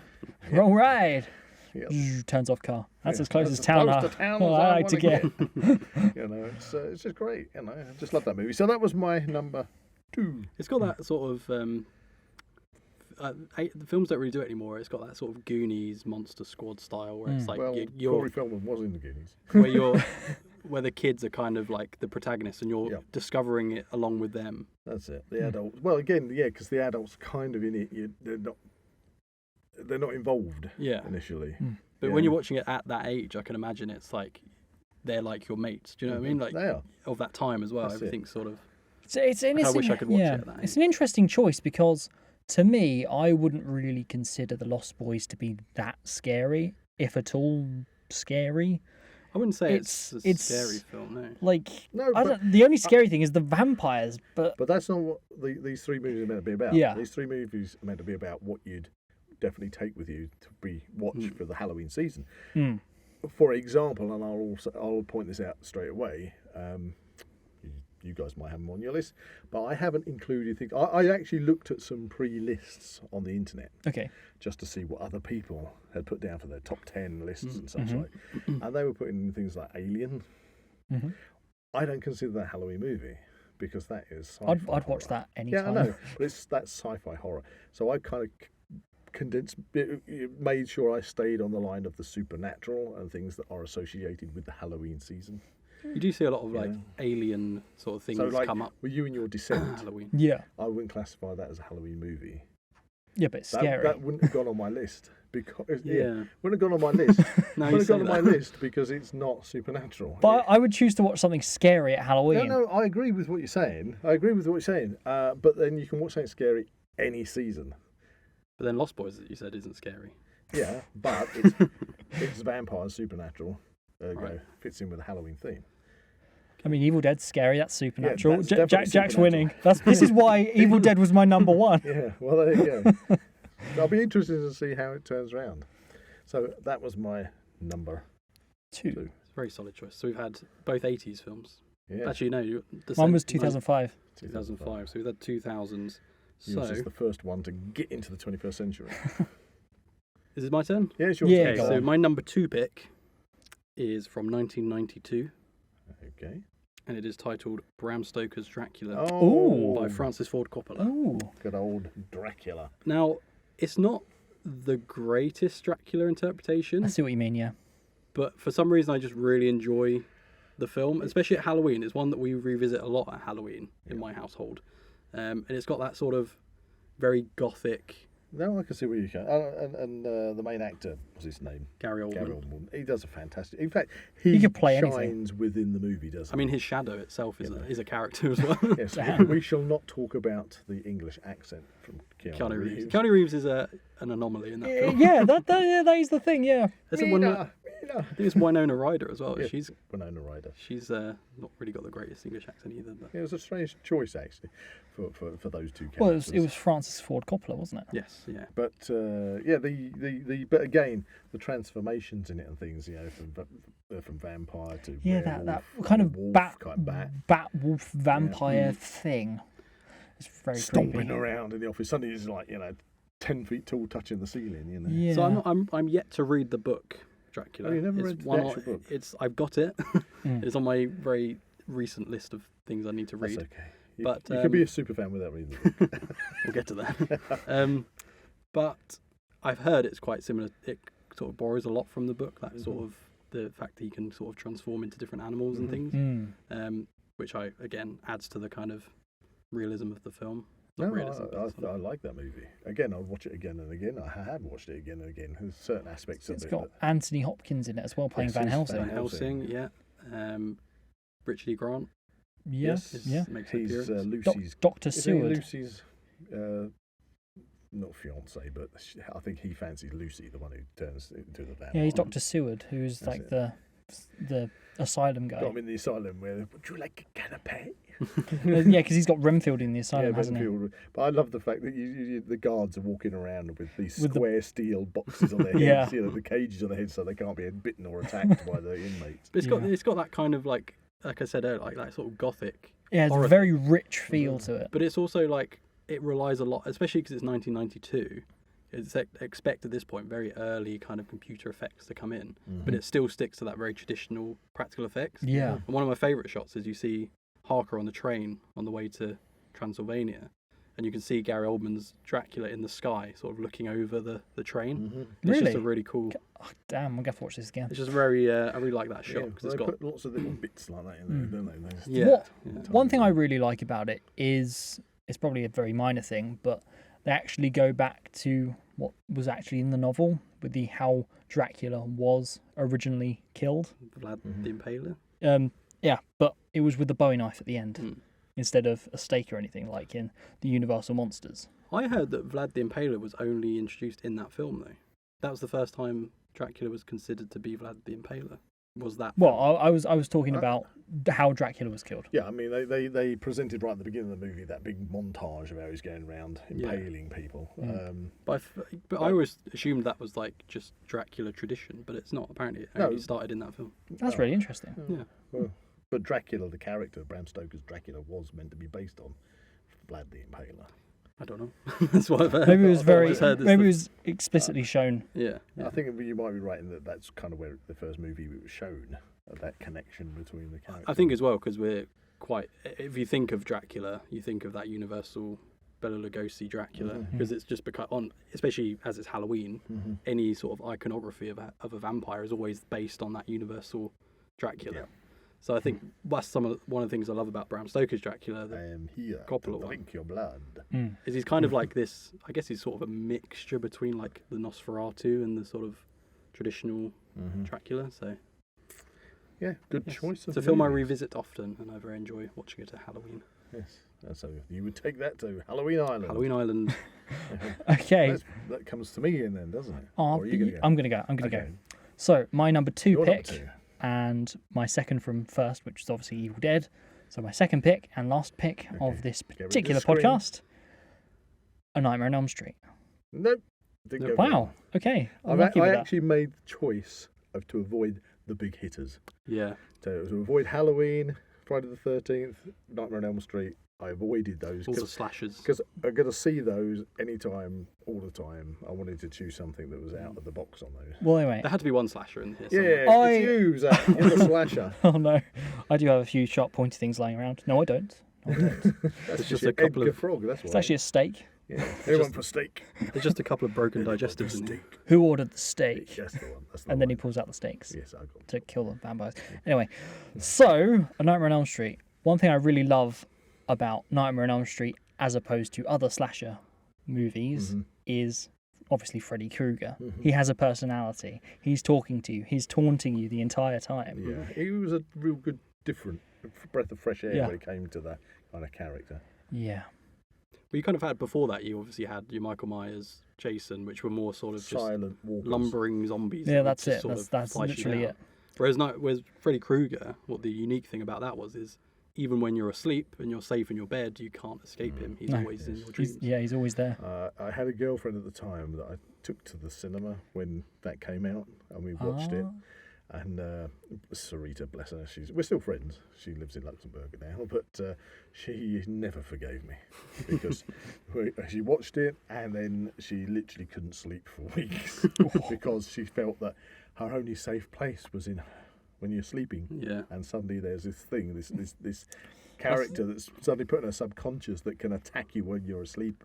All right. Yep. Turns off car. That's Yeah, as close that's as town close I, to town oh, as I I like to wanna get. You know, it's just great. You know, I just love that movie. So that was my number 2. It's got that sort of the films don't really do it anymore. It's got that sort of Goonies Monster Squad style where it's like Well, you're Corey Feldman was in the Goonies. where the kids are kind of like the protagonists and you're discovering it along with them. That's it. The adults. Well, again, yeah, because the adults are kind of in it. They're not involved. Initially. But when you're watching it at that age, I can imagine it's like they're like your mates. Do you know what I mean? Like they are. Of that time as well. That's Everything's sort of. I wish I could watch it at that age. It's an interesting choice because to me, I wouldn't really consider The Lost Boys to be that scary, if at all scary. I wouldn't say it's a scary film, no. Like, No, the only scary thing is the vampires, but that's not what these 3 movies are meant to be about. Yeah. These 3 movies are meant to be about what you'd definitely take with you to watch for the Halloween season. For example, and I'll point this out straight away. You guys might have them on your list, but I haven't included things. I actually looked at some pre-lists on the internet, just to see what other people had put down for their top 10 lists and such like, and they were putting in things like Alien. I don't consider that a Halloween movie because that is sci-fi I'd watch that anytime. Yeah, I know, but that's sci-fi horror. So I kind of condensed, made sure I stayed on the line of the supernatural and things that are associated with the Halloween season. You do see a lot of like alien sort of things come up. With You and Your Descent, Halloween. Yeah. I wouldn't classify that as a Halloween movie. Yeah, but it's scary. That wouldn't have gone on my list because wouldn't have gone on my list. Now Wouldn't have gone on my list because it's not supernatural. But I would choose to watch something scary at Halloween. No, I agree with what you're saying. But then you can watch something scary any season. But then Lost Boys, that you said, isn't scary. Yeah, but it's vampires, supernatural. Fits in with the Halloween theme. I mean, Evil Dead's scary. That's supernatural. that's definitely Jack's supernatural. winning. This is why Evil Dead was my number 1. Yeah, well, there you go. I'll be interested to see how it turns around. So that was my number 2. It's a very solid choice. So we've had both 80s films. Yeah. Actually, no. One was 2005. 2005. So we've had 2000s. Yours is the first one to get into the 21st century. Is it my turn? Yeah, it's your Yeah, turn. Okay, so my number 2 pick is from 1992. Okay. And it is titled Bram Stoker's Dracula by Francis Ford Coppola. Ooh. Good old Dracula. Now, it's not the greatest Dracula interpretation, I see what you mean, yeah. but for some reason I just really enjoy the film, especially at Halloween. It's one that we revisit a lot at Halloween in my household. And it's got that sort of very gothic... No, I can see where you can. And the main actor, what's his name? Gary Oldman. Gary Oldman. He does a fantastic... In fact, he could play shines anything. within the movie, doesn't he? I mean, his shadow itself is a character as well. Yes, we shall not talk about the English accent from Keanu Reeves. Keanu Reeves is an anomaly in that film. Yeah, that is the thing, yeah. I think it's Winona Ryder as well. Yeah, She's Winona Ryder. She's not really got the greatest English accent either. But... Yeah, it was a strange choice, actually, for those two characters. Well, it was Francis Ford Coppola, wasn't it? Yes, yeah. But but again, the transformations in it and things, from vampire to that werewolf, kind of wolf, bat wolf vampire thing. It's very stomping creepy. around in the office. Suddenly he's like 10 feet tall, touching the ceiling. Yeah. So I'm yet to read the book Dracula. Oh, you never read the actual book? I've got it. It's on my very recent list of things I need to read. That's okay. But you could be a super fan without reading the book. We'll get to that. But I've heard it's quite similar. It sort of borrows a lot from the book. That sort of the fact that he can sort of transform into different animals and things, which again adds to the kind of realism of the film. I like that movie. Again, I'll watch it again and again. I have watched it again and again. There's certain aspects of it. It's got Anthony Hopkins in it as well, playing Van Helsing. Van Helsing, yeah. Richard E. Grant. Yes, yeah. He's Lucy's... Dr. Seward. Lucy's... not fiance, but I think he fancies Lucy, the one who turns into the vampire. Yeah, he's Dr. Seward, who's the asylum guy. Got him in the asylum where, would you like a canapé? Yeah, because he's got Renfield in the asylum, hasn't he? But I love the fact that the guards are walking around with these square steel boxes on their heads, the cages on their heads, so they can't be bitten or attacked by the inmates. But it's got that kind of like I said earlier, like that sort of gothic. Yeah, it's a very rich feel to it. But it's also like it relies a lot, especially because it's 1992. expect at this point very early kind of computer effects to come in, but it still sticks to that very traditional practical effects. Yeah. And one of my favourite shots is you see Harker on the train on the way to Transylvania, and you can see Gary Oldman's Dracula in the sky, sort of looking over the train. It's just a really cool. Oh, damn, I'm gonna have to watch this again. It's just very. I really like that shot because they it's got put lots of little bits like that in there, don't they? yeah. One thing I really like about it is it's probably a very minor thing, but they actually go back to what was actually in the novel with the how Dracula was originally killed. Vlad the Impaler. Yeah, but it was with the Bowie knife at the end instead of a stake or anything like in the Universal Monsters. I heard that Vlad the Impaler was only introduced in that film though. That was the first time Dracula was considered to be Vlad the Impaler. Was that? Well, I was talking about how Dracula was killed. Yeah, I mean they presented right at the beginning of the movie that big montage of how he's going around impaling people. But I always assumed that was like just Dracula tradition, but it's not. Apparently, it only started in that film. That's really interesting. Yeah. Well, but Dracula, the character, Bram Stoker's Dracula, was meant to be based on Vlad the Impaler. I don't know. That's what I've heard. Maybe it was explicitly shown. Yeah. I think you might be right in that's kind of where the first movie was shown, that connection between the characters. I think as well because we're quite. If you think of Dracula, you think of that Universal Bela Lugosi Dracula because it's just become especially as it's Halloween. Any sort of iconography of a vampire is always based on that Universal Dracula. Yeah. So I think that's one of the things I love about Bram Stoker's Dracula. I am here Coppola to drink your blood. Is he's kind of like this? I guess he's sort of a mixture between like the Nosferatu and the sort of traditional Dracula. So yeah, good choice. It's a film I revisit often, and I very enjoy watching it at Halloween. Yes, so you would take that to Halloween Island. Halloween Island. Okay. That comes to me in then, doesn't it? I'm gonna go. So my number 2 Your pick. number 2. And my second from first, which is obviously Evil Dead. So my second pick and last pick of this particular podcast, A Nightmare on Elm Street. Nope. Didn't go wow. Okay. I actually made the choice to avoid the big hitters. Yeah. So to avoid Halloween, Friday the 13th, Nightmare on Elm Street. I avoided those. All the slashers. Because I'm going to see those anytime, all the time. I wanted to choose something that was out of the box on those. Well, anyway. There had to be one slasher in here somewhere. somewhere. It's you, Zach. You're the slasher. Oh, no. I do have a few sharp, pointy things lying around. No, I don't. That's just a couple of frog. That's it's actually a steak. Yeah. Who went for steak? There's just a couple of broken digestives in here. Who ordered the steak? That's the one. And then he pulls out the steaks. Yes, I got to kill the vampires. Anyway, so A Nightmare on Elm Street. One thing I really love about Nightmare on Elm Street as opposed to other slasher movies is obviously Freddy Krueger. He has a personality. He's talking to you. He's taunting you the entire time. Yeah, he was a real good, different breath of fresh air when it came to that kind of character. Yeah. Well, you kind of had before that. You obviously had your Michael Myers, Jason, which were more sort of silent walkers. Lumbering zombies. Yeah, that's it. That's literally it. Whereas Freddy Krueger, what the unique thing about that is even when you're asleep and you're safe in your bed, you can't escape him. He's always in your dreams. He's always there. I had a girlfriend at the time that I took to the cinema when that came out, and we watched it. And Sarita, bless her, we're still friends. She lives in Luxembourg now, but she never forgave me because she watched it and then she literally couldn't sleep for weeks because she felt that her only safe place was in when you're sleeping. Yeah. And suddenly there's this thing, this character that's suddenly put in her subconscious that can attack you when you're asleep.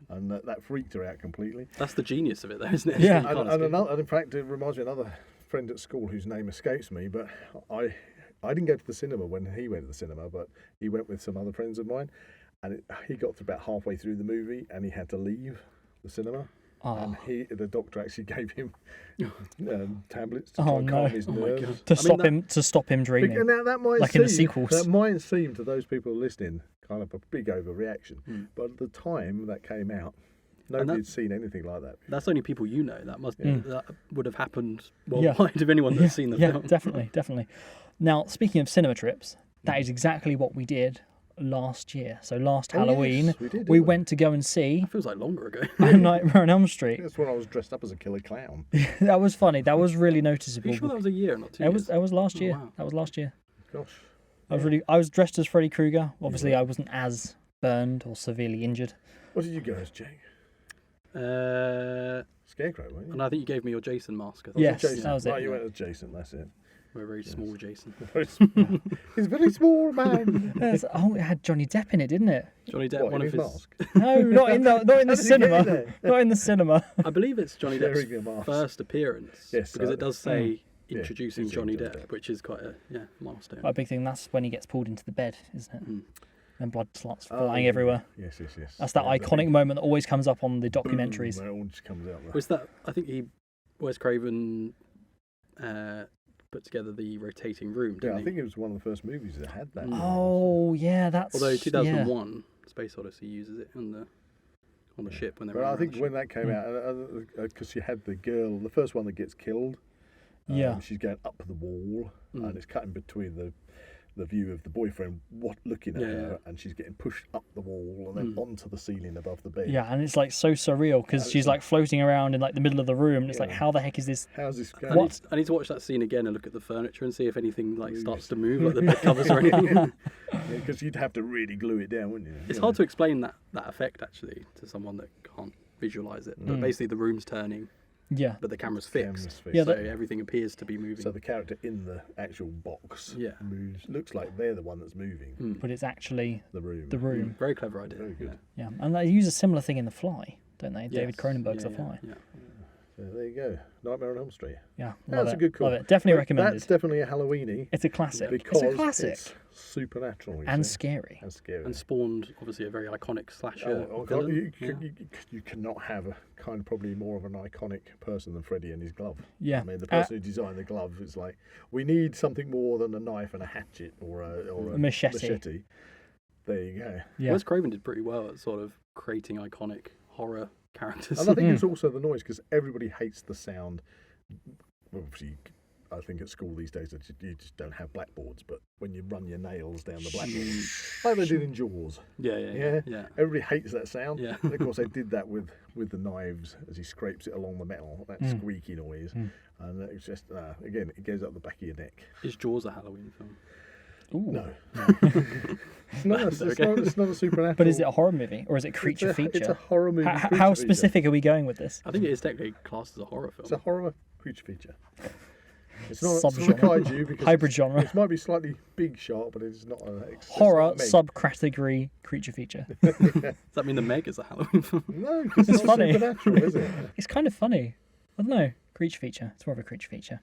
And that freaked her out completely. That's the genius of it, though, isn't it? Yeah. And in fact, it reminds me of another friend at school whose name escapes me, but I didn't go to the cinema when he went to the cinema, but he went with some other friends of mine, and he got to about halfway through the movie and he had to leave the cinema. And the doctor actually gave him tablets to try and calm his nerves. To stop him dreaming. Now that might in the sequels. That might seem to those people listening kind of a big overreaction, but at the time that came out, nobody had seen anything like that. That's only people you know. That would have happened worldwide of anyone that's seen the film. Yeah, definitely. Now, speaking of cinema trips, that is exactly what we did last year. So last Halloween, we went to go and see. That feels like longer ago. Nightmare on Elm Street. That's when I was dressed up as a killer clown. That was funny. That was really noticeable. Are you sure that was a year, not 2 years? That was last year. Wow. That was last year. Gosh. I was dressed as Freddy Krueger. Obviously, I wasn't as burned or severely injured. What did you go as, Jake? Scarecrow, weren't you? And I think you gave me your Jason mask. I thought. Yes, Jason. that was it. Right, you went as Jason, that's it. We're a very small Jason. Very small. He's a very small man. Oh, it had Johnny Depp in it, didn't it? Johnny Depp, What, one in of his his. mask? No, not in the How did he get cinema. in there? Not in the cinema. I believe it's Johnny Wearing a Depp's mask. first appearance. Yes, because it does say yeah, introducing introducing Johnny Johnny Depp, Depp. which is quite a milestone. Quite a big thing. That's when he gets pulled into the bed, isn't it? Mm. And blood starts Oh, flying yeah. everywhere. Yes. That's that Yeah, iconic moment that always comes up on the documentaries. When it all just comes out there. Was that? I think Wes Craven put together the rotating room, didn't Yeah, I he? think it was one of the first movies that had that. Oh, yeah, that's... Although yeah. 2001, Space Odyssey uses it on the ship when they're. But I running think around the when ship. that came out, because you had the girl, the first one that gets killed. Yeah. She's going up the wall, and it's cutting between the view of the boyfriend looking at her, and she's getting pushed up the wall and then onto the ceiling above the bed. Yeah, and it's like so surreal because she's like floating around in like the middle of the room and it's like, how the heck is this? How's this going? What? I need to watch that scene again and look at the furniture and see if anything like starts to move, like the bed covers or anything. Because you'd have to really glue it down, wouldn't you? It's hard to explain that effect actually to someone that can't visualize it. But basically, the room's turning, Yeah. but the camera's fixed, Camera's fixed. Yeah, so that- everything appears to be moving. So the character in the actual box moves. Looks like they're the one that's moving. But it's actually The room. the room. Very clever idea. Very good. Yeah. And they use a similar thing in The Fly, don't they? Yes. David Cronenberg's Yeah, The Fly. Yeah. So there you go. Nightmare on Elm Street. Yeah. That's love a it. good call. Love it. Definitely But recommended. That's definitely a Halloweeny. It's a classic. Because It's a classic. it's supernatural. you And see. scary. And scary. And spawned obviously a very iconic slasher. Oh, God, villain. you cannot have a kind of probably more of an iconic person than Freddy and his glove. Yeah. I mean, the person who designed the glove is like, we need something more than a knife and a hatchet or a machete. There you go. Yeah. Wes Craven did pretty well at sort of creating iconic horror characters. And I think it's also the noise because everybody hates the sound. Well, obviously, I think at school these days you just don't have blackboards, but when you run your nails down the blackboard, like they did in Jaws. Yeah. Everybody hates that sound. Yeah. And of course, they did that with the knives as he scrapes it along the metal, that squeaky noise. And it's just, again, it goes up the back of your neck. Is Jaws a Halloween film? Ooh. No. It's not a supernatural. But is it a horror movie or is it creature feature? It's a horror movie. How creature feature. specific are we going with this? I think it is technically classed as a horror film. It's a horror creature feature. It's not a Subgenre. kaiju because Hybrid genre. It might be slightly big shark, but it's not an Horror Meg. subcategory creature feature. Does that mean The Meg is a Halloween film? No, because It's it's not funny. supernatural, is it? It's kind of funny. I don't know. Creature feature. It's more of a creature feature.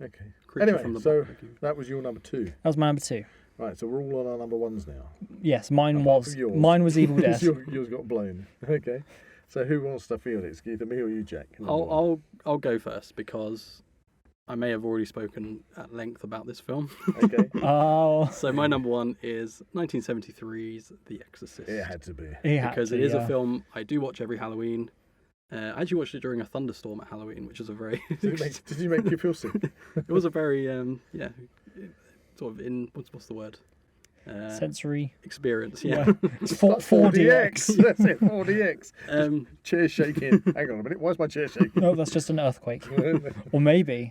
Okay. Creature Anyway, from the so Black Lagoon. that was your number 2. That was my number 2. Right, so we're all on our number 1s now. Yes, mine Apart was from yours. mine was Evil Dead. yours got blown. Okay. So who wants to field it? It's either me or you, Jack. I'll go first because I may have already spoken at length about this film. Okay. Oh, So my number 1 is 1973's The Exorcist. It had to be. he had Because to, it is yeah. a film I do watch every Halloween. I actually watched it during a thunderstorm at Halloween, which is a very Did you make you feel sick? it was a very sort of what's the word sensory. experience. Yeah, Yeah. it's 4DX. That's it, 4DX. Chair shaking. Hang on a minute. Why is my chair shaking? No, that's just an earthquake. Or maybe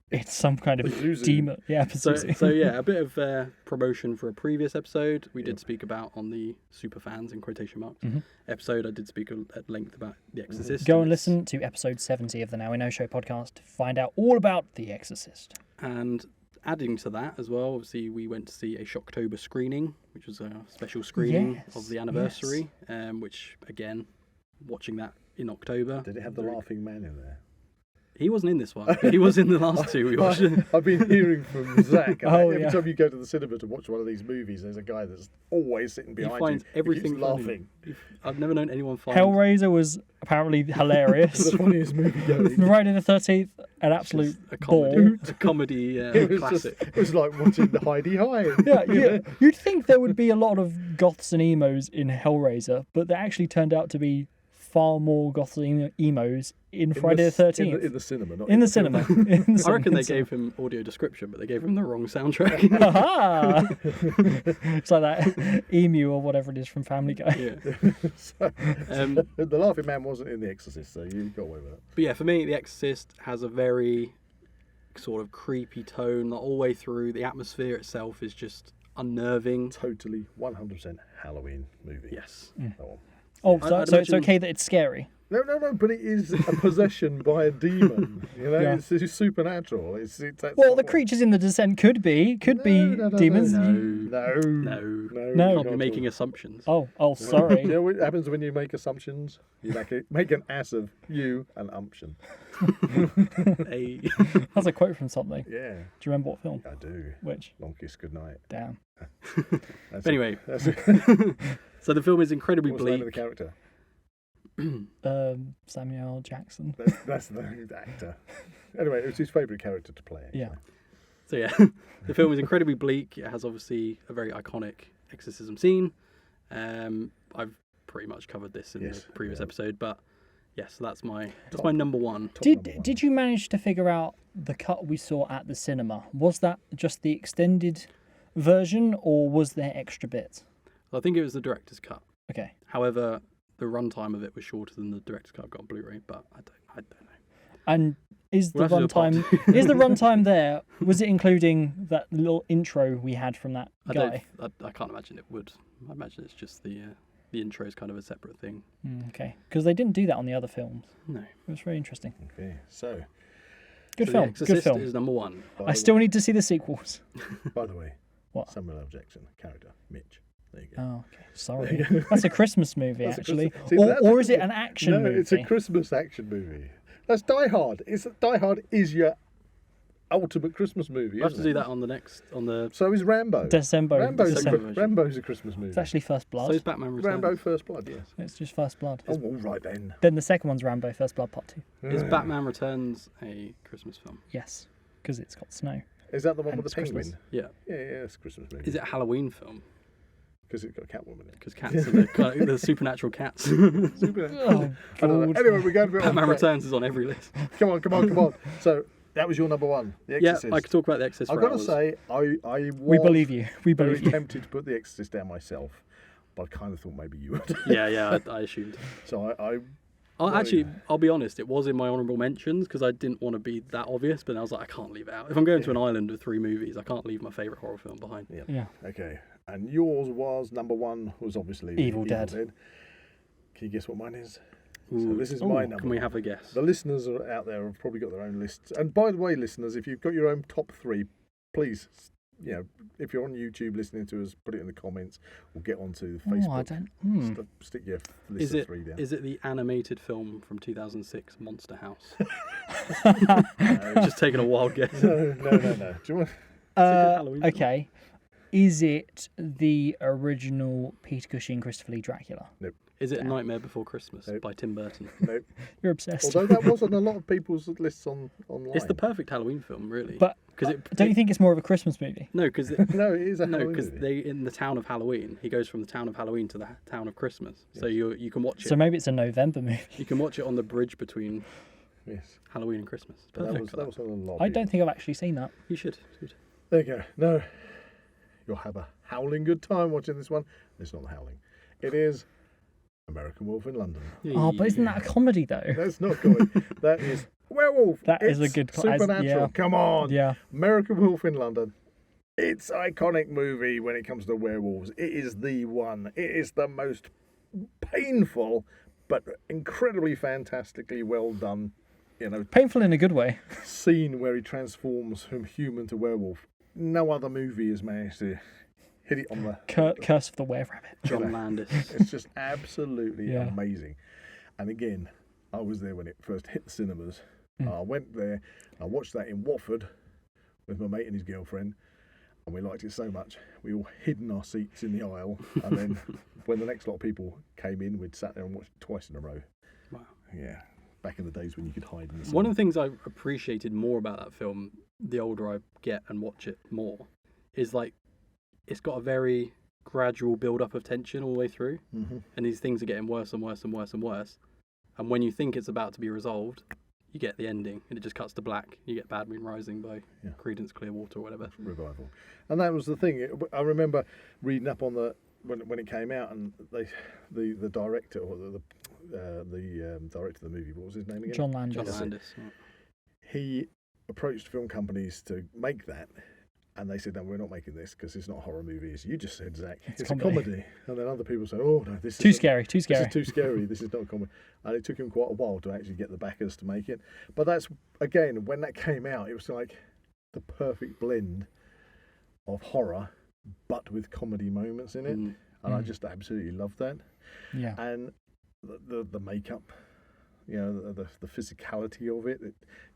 it's some kind of Pazuzu. demon. Yeah, So Pazuzu. yeah, a bit of promotion for a previous episode we did speak about on the super fans in quotation marks episode. I did speak at length about The Exorcist. Go and listen to episode 70 of the Now We Know Show podcast to find out all about The Exorcist. And adding to that as well, obviously we went to see a Shocktober screening, which was a special screening of the anniversary. Which again, watching that in October. Did it have the laughing man in there? He wasn't in this one. But he was in the last two we watched. I've been hearing from Zak. Every yeah. time you go to the cinema to watch one of these movies, there's a guy that's always sitting He behind finds you. everything He keeps funny. laughing. I've never known anyone find Hellraiser was apparently hilarious. The funniest movie going. Friday the 13th, an absolute a ball. comedy. A comedy It was classic. it was like watching the Heidi High. Yeah, you'd think there would be a lot of goths and emos in Hellraiser, but they actually turned out to be far more goths and emos in Friday the 13th. In the cinema, not In the film. cinema. I reckon they gave him audio description, but they gave him the wrong soundtrack. Aha! It's like that emu or whatever it is from Family Guy. Yeah. So, the laughing man wasn't in The Exorcist, so you got away with that. But yeah, for me, The Exorcist has a very sort of creepy tone all the way through. The atmosphere itself is just unnerving. Totally 100% Halloween movie. Yes. That one. Oh, I'd so it's imagine- okay that it's scary. No, but it is a possession by a demon. You know, Yeah. it's supernatural. That's Well, the what- creatures in The Descent could be No, demons. No. No, No. No. Can't not be at making all. assumptions. Oh, You sorry. know what happens when you make assumptions? You make an ass of you and umption. Hey. That's a quote from something. Do Yeah, you remember what film? I do. Which? Long kiss goodnight. Damn. That's Anyway. it. That's it. So the film is incredibly What's the name of the bleak. character? Samuel Jackson. That's the actor. Anyway, it was his favourite character to play. Actually. Yeah. So yeah, the film is incredibly bleak. It has obviously a very iconic exorcism scene. I've pretty much covered this in Yes, the previous yeah. episode, but yes, that's my Top. number one. Top number one. Did you manage to figure out the cut we saw at the cinema? Was that just the extended version, or was there extra bits? I think it was the director's cut. Okay. However, the runtime of it was shorter than the director's cut I've got on Blu-ray, but I don't know. And is the We'll have to do a runtime is the runtime there? Was it including that little intro we had from that guy? I can't imagine it would. I imagine it's just the intro is kind of a separate thing. Okay, because they didn't do that on the other films. No. It was very interesting. Okay, so Good So film. The Exorcist Good film. is number one. by I the still need to see the sequels. By the way, What? Samuel L. Jackson character Mitch. There you go. Oh, okay. Sorry. That's a Christmas movie, That's a actually. Christmas- See, Or, that's or a is it Christmas- an action No, movie? it's a Christmas action movie. That's Die Hard. Die Hard is your ultimate Christmas movie. We'll have to isn't do it? that on the. So is Rambo. December. Rambo's a Christmas movie. It's actually First Blood. So is Batman Returns. Rambo First Blood, yes. It's just First Blood. Oh, all right then. Then the second one's Rambo First Blood Part 2. Is Batman Returns a Christmas film? Yes, because it's got snow. Is that the one And with the it's penguin? Christmas. Yeah. Yeah, it's a Christmas movie. Is it a Halloween film? Because it's got Catwoman in it. Because cats are the supernatural cats. Super. Oh, I don't know. God. Anyway, we're going to Batman Returns is on every list. Come on. So that was your number one, The Yeah, Exorcist. I could talk about The Exorcist I've for got to hours. say, I was We believe you. We very believe you. tempted to put The Exorcist down myself, but I kind of thought maybe you would. Yeah, I assumed. So I I'll be honest, it was in my honourable mentions because I didn't want to be that obvious, but I was like, I can't leave it out. If I'm going to an island with 3 movies, I can't leave my favourite horror film behind. Yeah. Okay. And yours was number one was obviously Evil Dead. Can you guess what mine is? So Ooh. this is Ooh, my number. Can we one. have a guess? The listeners are out there have probably got their own lists. And by the way, listeners, if you've got your own top 3, please, if you're on YouTube listening to us, put it in the comments or get onto Facebook. Oh, I don't. Stick your list Is of it 3 down. is it the animated film from 2006, Monster House? No, Just taking a wild guess. no. Do you want? Halloween film. Okay. Is it the original Peter Cushing, Christopher Lee Dracula? Is it A Nightmare Before Christmas Nope. by Tim Burton? No. You're obsessed. Although that was on a lot of people's lists online. It's the perfect Halloween film, really. But because don't you think it's more of a Christmas movie? No, because No, it is a no, Halloween because movie. they in the town of Halloween. He goes from the town of Halloween to the town of Christmas. So you can watch it. So maybe it's a November movie. You can watch it on the bridge between Yes. Halloween and Christmas. It's But perfect. that was on a lot. I don't think I've actually seen that. You should. There you go. No. You'll have a howling good time watching this one. It's not the howling. It is American Wolf in London. Oh, but isn't that a comedy though? That's not good. That is werewolf. That is a It's good supernatural. yeah. Come on. Yeah. American Wolf in London. It's an iconic movie when it comes to werewolves. It is the one. It is the most painful but incredibly fantastically well done, Painful in a good way. scene where he transforms from human to werewolf. No other movie has managed to hit it on the Curse of the Were-Rabbit. John Landis. It's just absolutely Yeah. amazing. And again, I was there when it first hit the cinemas. I went there, I watched that in Watford with my mate and his girlfriend, and we liked it so much, we all hid in our seats in the aisle. And then when the next lot of people came in, we'd sat there and watched it twice in a row. Wow. Yeah, back in the days when you could hide in the One of cinema. the things I appreciated more about that film, the older I get and watch it more, is like it's got a very gradual build-up of tension all the way through, and these things are getting worse and worse and worse and worse. And when you think it's about to be resolved, you get the ending, and it just cuts to black. You get Bad Moon Rising by Creedence Clearwater or whatever. Revival. And that was the thing. I remember reading up on when it came out, and the director or the director of the movie, what was his name again? John Landis. John Landis. He approached film companies to make that, And they said, no, we're not making this because it's not a horror movie. As you just said, Zach, it's a comedy. comedy. And then other people said, oh, no, this is Too scary. This is too scary. This is not a comedy. And it took him quite a while to actually get the backers to make it. But that's, again, when that came out, it was like the perfect blend of horror, but with comedy moments in it. And I just absolutely loved that. Yeah. And the makeup, you know, the physicality of it.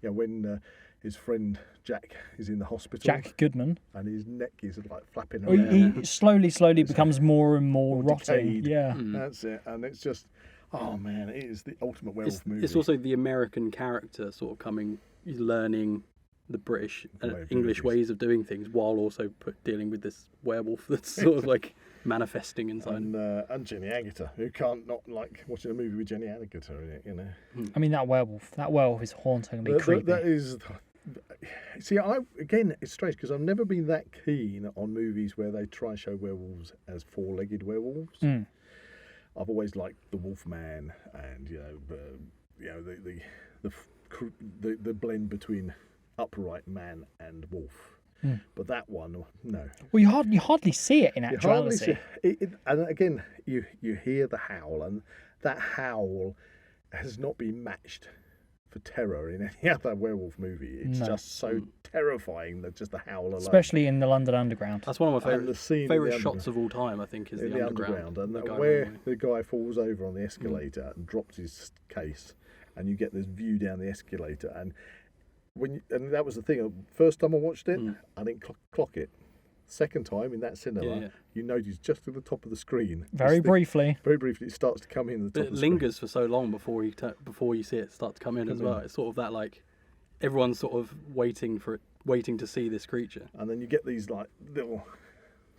When his friend Jack is in the hospital. Jack Goodman. And his neck is like flapping Well, around. he slowly becomes more and more rotting. decayed. Yeah. That's it. And it's just, oh man, it is the ultimate werewolf movie. It's also the American character sort of learning the British English ways of doing things while also dealing with this werewolf that's sort of like manifesting inside. And Jenny Agutter, who can't not like watching a movie with Jenny Agutter in it, you know. I mean, that werewolf is hauntingly creepy. That is. See, again, it's strange because I've never been that keen on movies where they try and show werewolves as four-legged werewolves. I've always liked the Wolfman, and the blend between upright man and wolf. But that one, no. Well, you hardly see it in actuality. And again, you hear the howl, and that howl has not been matched for terror in any other werewolf movie. It's just so terrifying that just the howl alone. Especially in the London Underground. That's one of my favourite shots of all time, I think, is the underground. And where the guy falls over on the escalator and drops his case, and you get this view down the escalator. And that was the thing. First time I watched it, I didn't clock it. Second time in that cinema, you notice just at the top of the screen, very briefly, it starts to come in. It lingers for so long before you see it start to come in as well. It's sort of that like everyone's sort of waiting to see this creature, and then you get these like little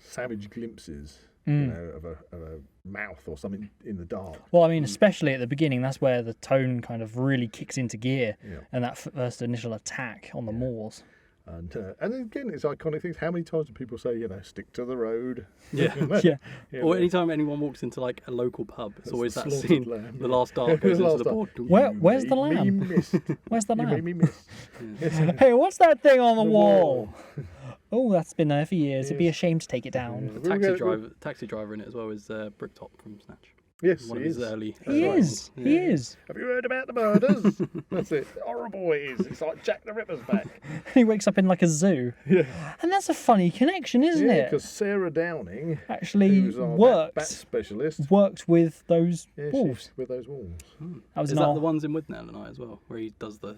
savage glimpses, of a mouth or something in the dark. Well, I mean, especially at the beginning, that's where the tone kind of really kicks into gear, and that first initial attack on the moors. And again, it's iconic things. How many times do people say, stick to the road? Yeah. Or anytime anyone walks into like a local pub, it's always that scene. Lamb, the last dart goes into the board. Where's the lamb? Where's the lamb? You made me miss. Hey, what's that thing on the wall? Oh, that's been there for years. It'd be a shame to take it down. The taxi driver in it as well is Bricktop from Snatch. Yes, one of his early. He is. Have you heard about the murders? That's it. Horrible it is. It's like Jack the Ripper's back. He wakes up in like a zoo. Yeah. And that's a funny connection, isn't it? Because Sarah Downing actually bat specialist worked with those wolves. With those wolves. Is that the ones in Withnail tonight as well, where he does the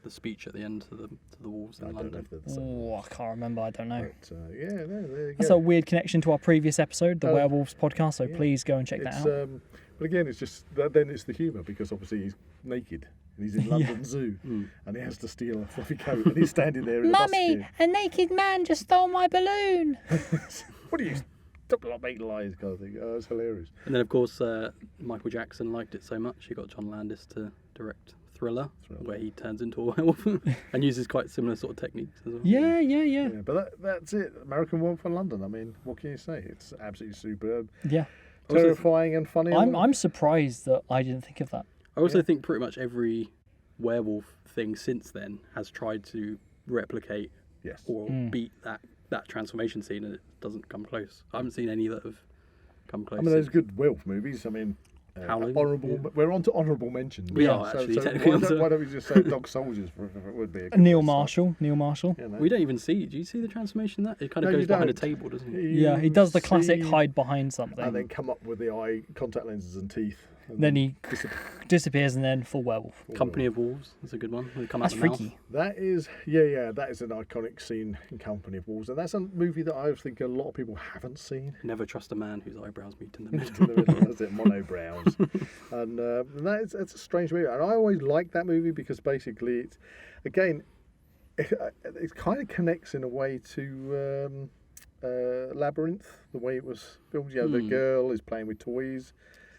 speech at the end to the wolves in London? I can't remember. I don't know. But, there you That's go. a weird connection to our previous episode, the Werewolves podcast. So please go and check that out. But again, it's just then it's the humour because obviously he's naked and he's in London Zoo and he has to steal a fluffy coat and he's standing there in a Mummy, a naked man just stole my balloon. What are you? Stop making lies, kind of thing. Oh, it's hilarious. And then of course Michael Jackson liked it so much he got John Landis to direct Thriller, where he turns into a werewolf and uses quite similar sort of techniques as well. Yeah. But that's it. American Werewolf in London. I mean, what can you say? It's absolutely superb. Yeah. Terrifying and funny. I'm surprised that I didn't think of that. I also think pretty much every werewolf thing since then has tried to replicate or beat that transformation scene, and it doesn't come close. I haven't seen any that have come close. I mean, there's good werewolf movies. I mean, we're on to honourable mentions. We are actually technically. Why don't we just say Dog Soldiers? It would be a good Neil Marshall. We don't even see. Do you see the transformation? That it kind of goes behind a table, doesn't it? Yeah, he does the classic hide behind something, and then come up with the eye contact lenses and teeth. And then he disappears, and then full werewolf. Company of Wolves. That's a good one. They come out that's the freaky. Mouth. That is, that is an iconic scene in Company of Wolves, and that's a movie that I think a lot of people haven't seen. Never trust a man whose eyebrows meet in the middle. That's it, monobrows. And that's a strange movie, and I always like that movie because basically, it kind of connects in a way to Labyrinth, the way it was filmed. The girl is playing with toys.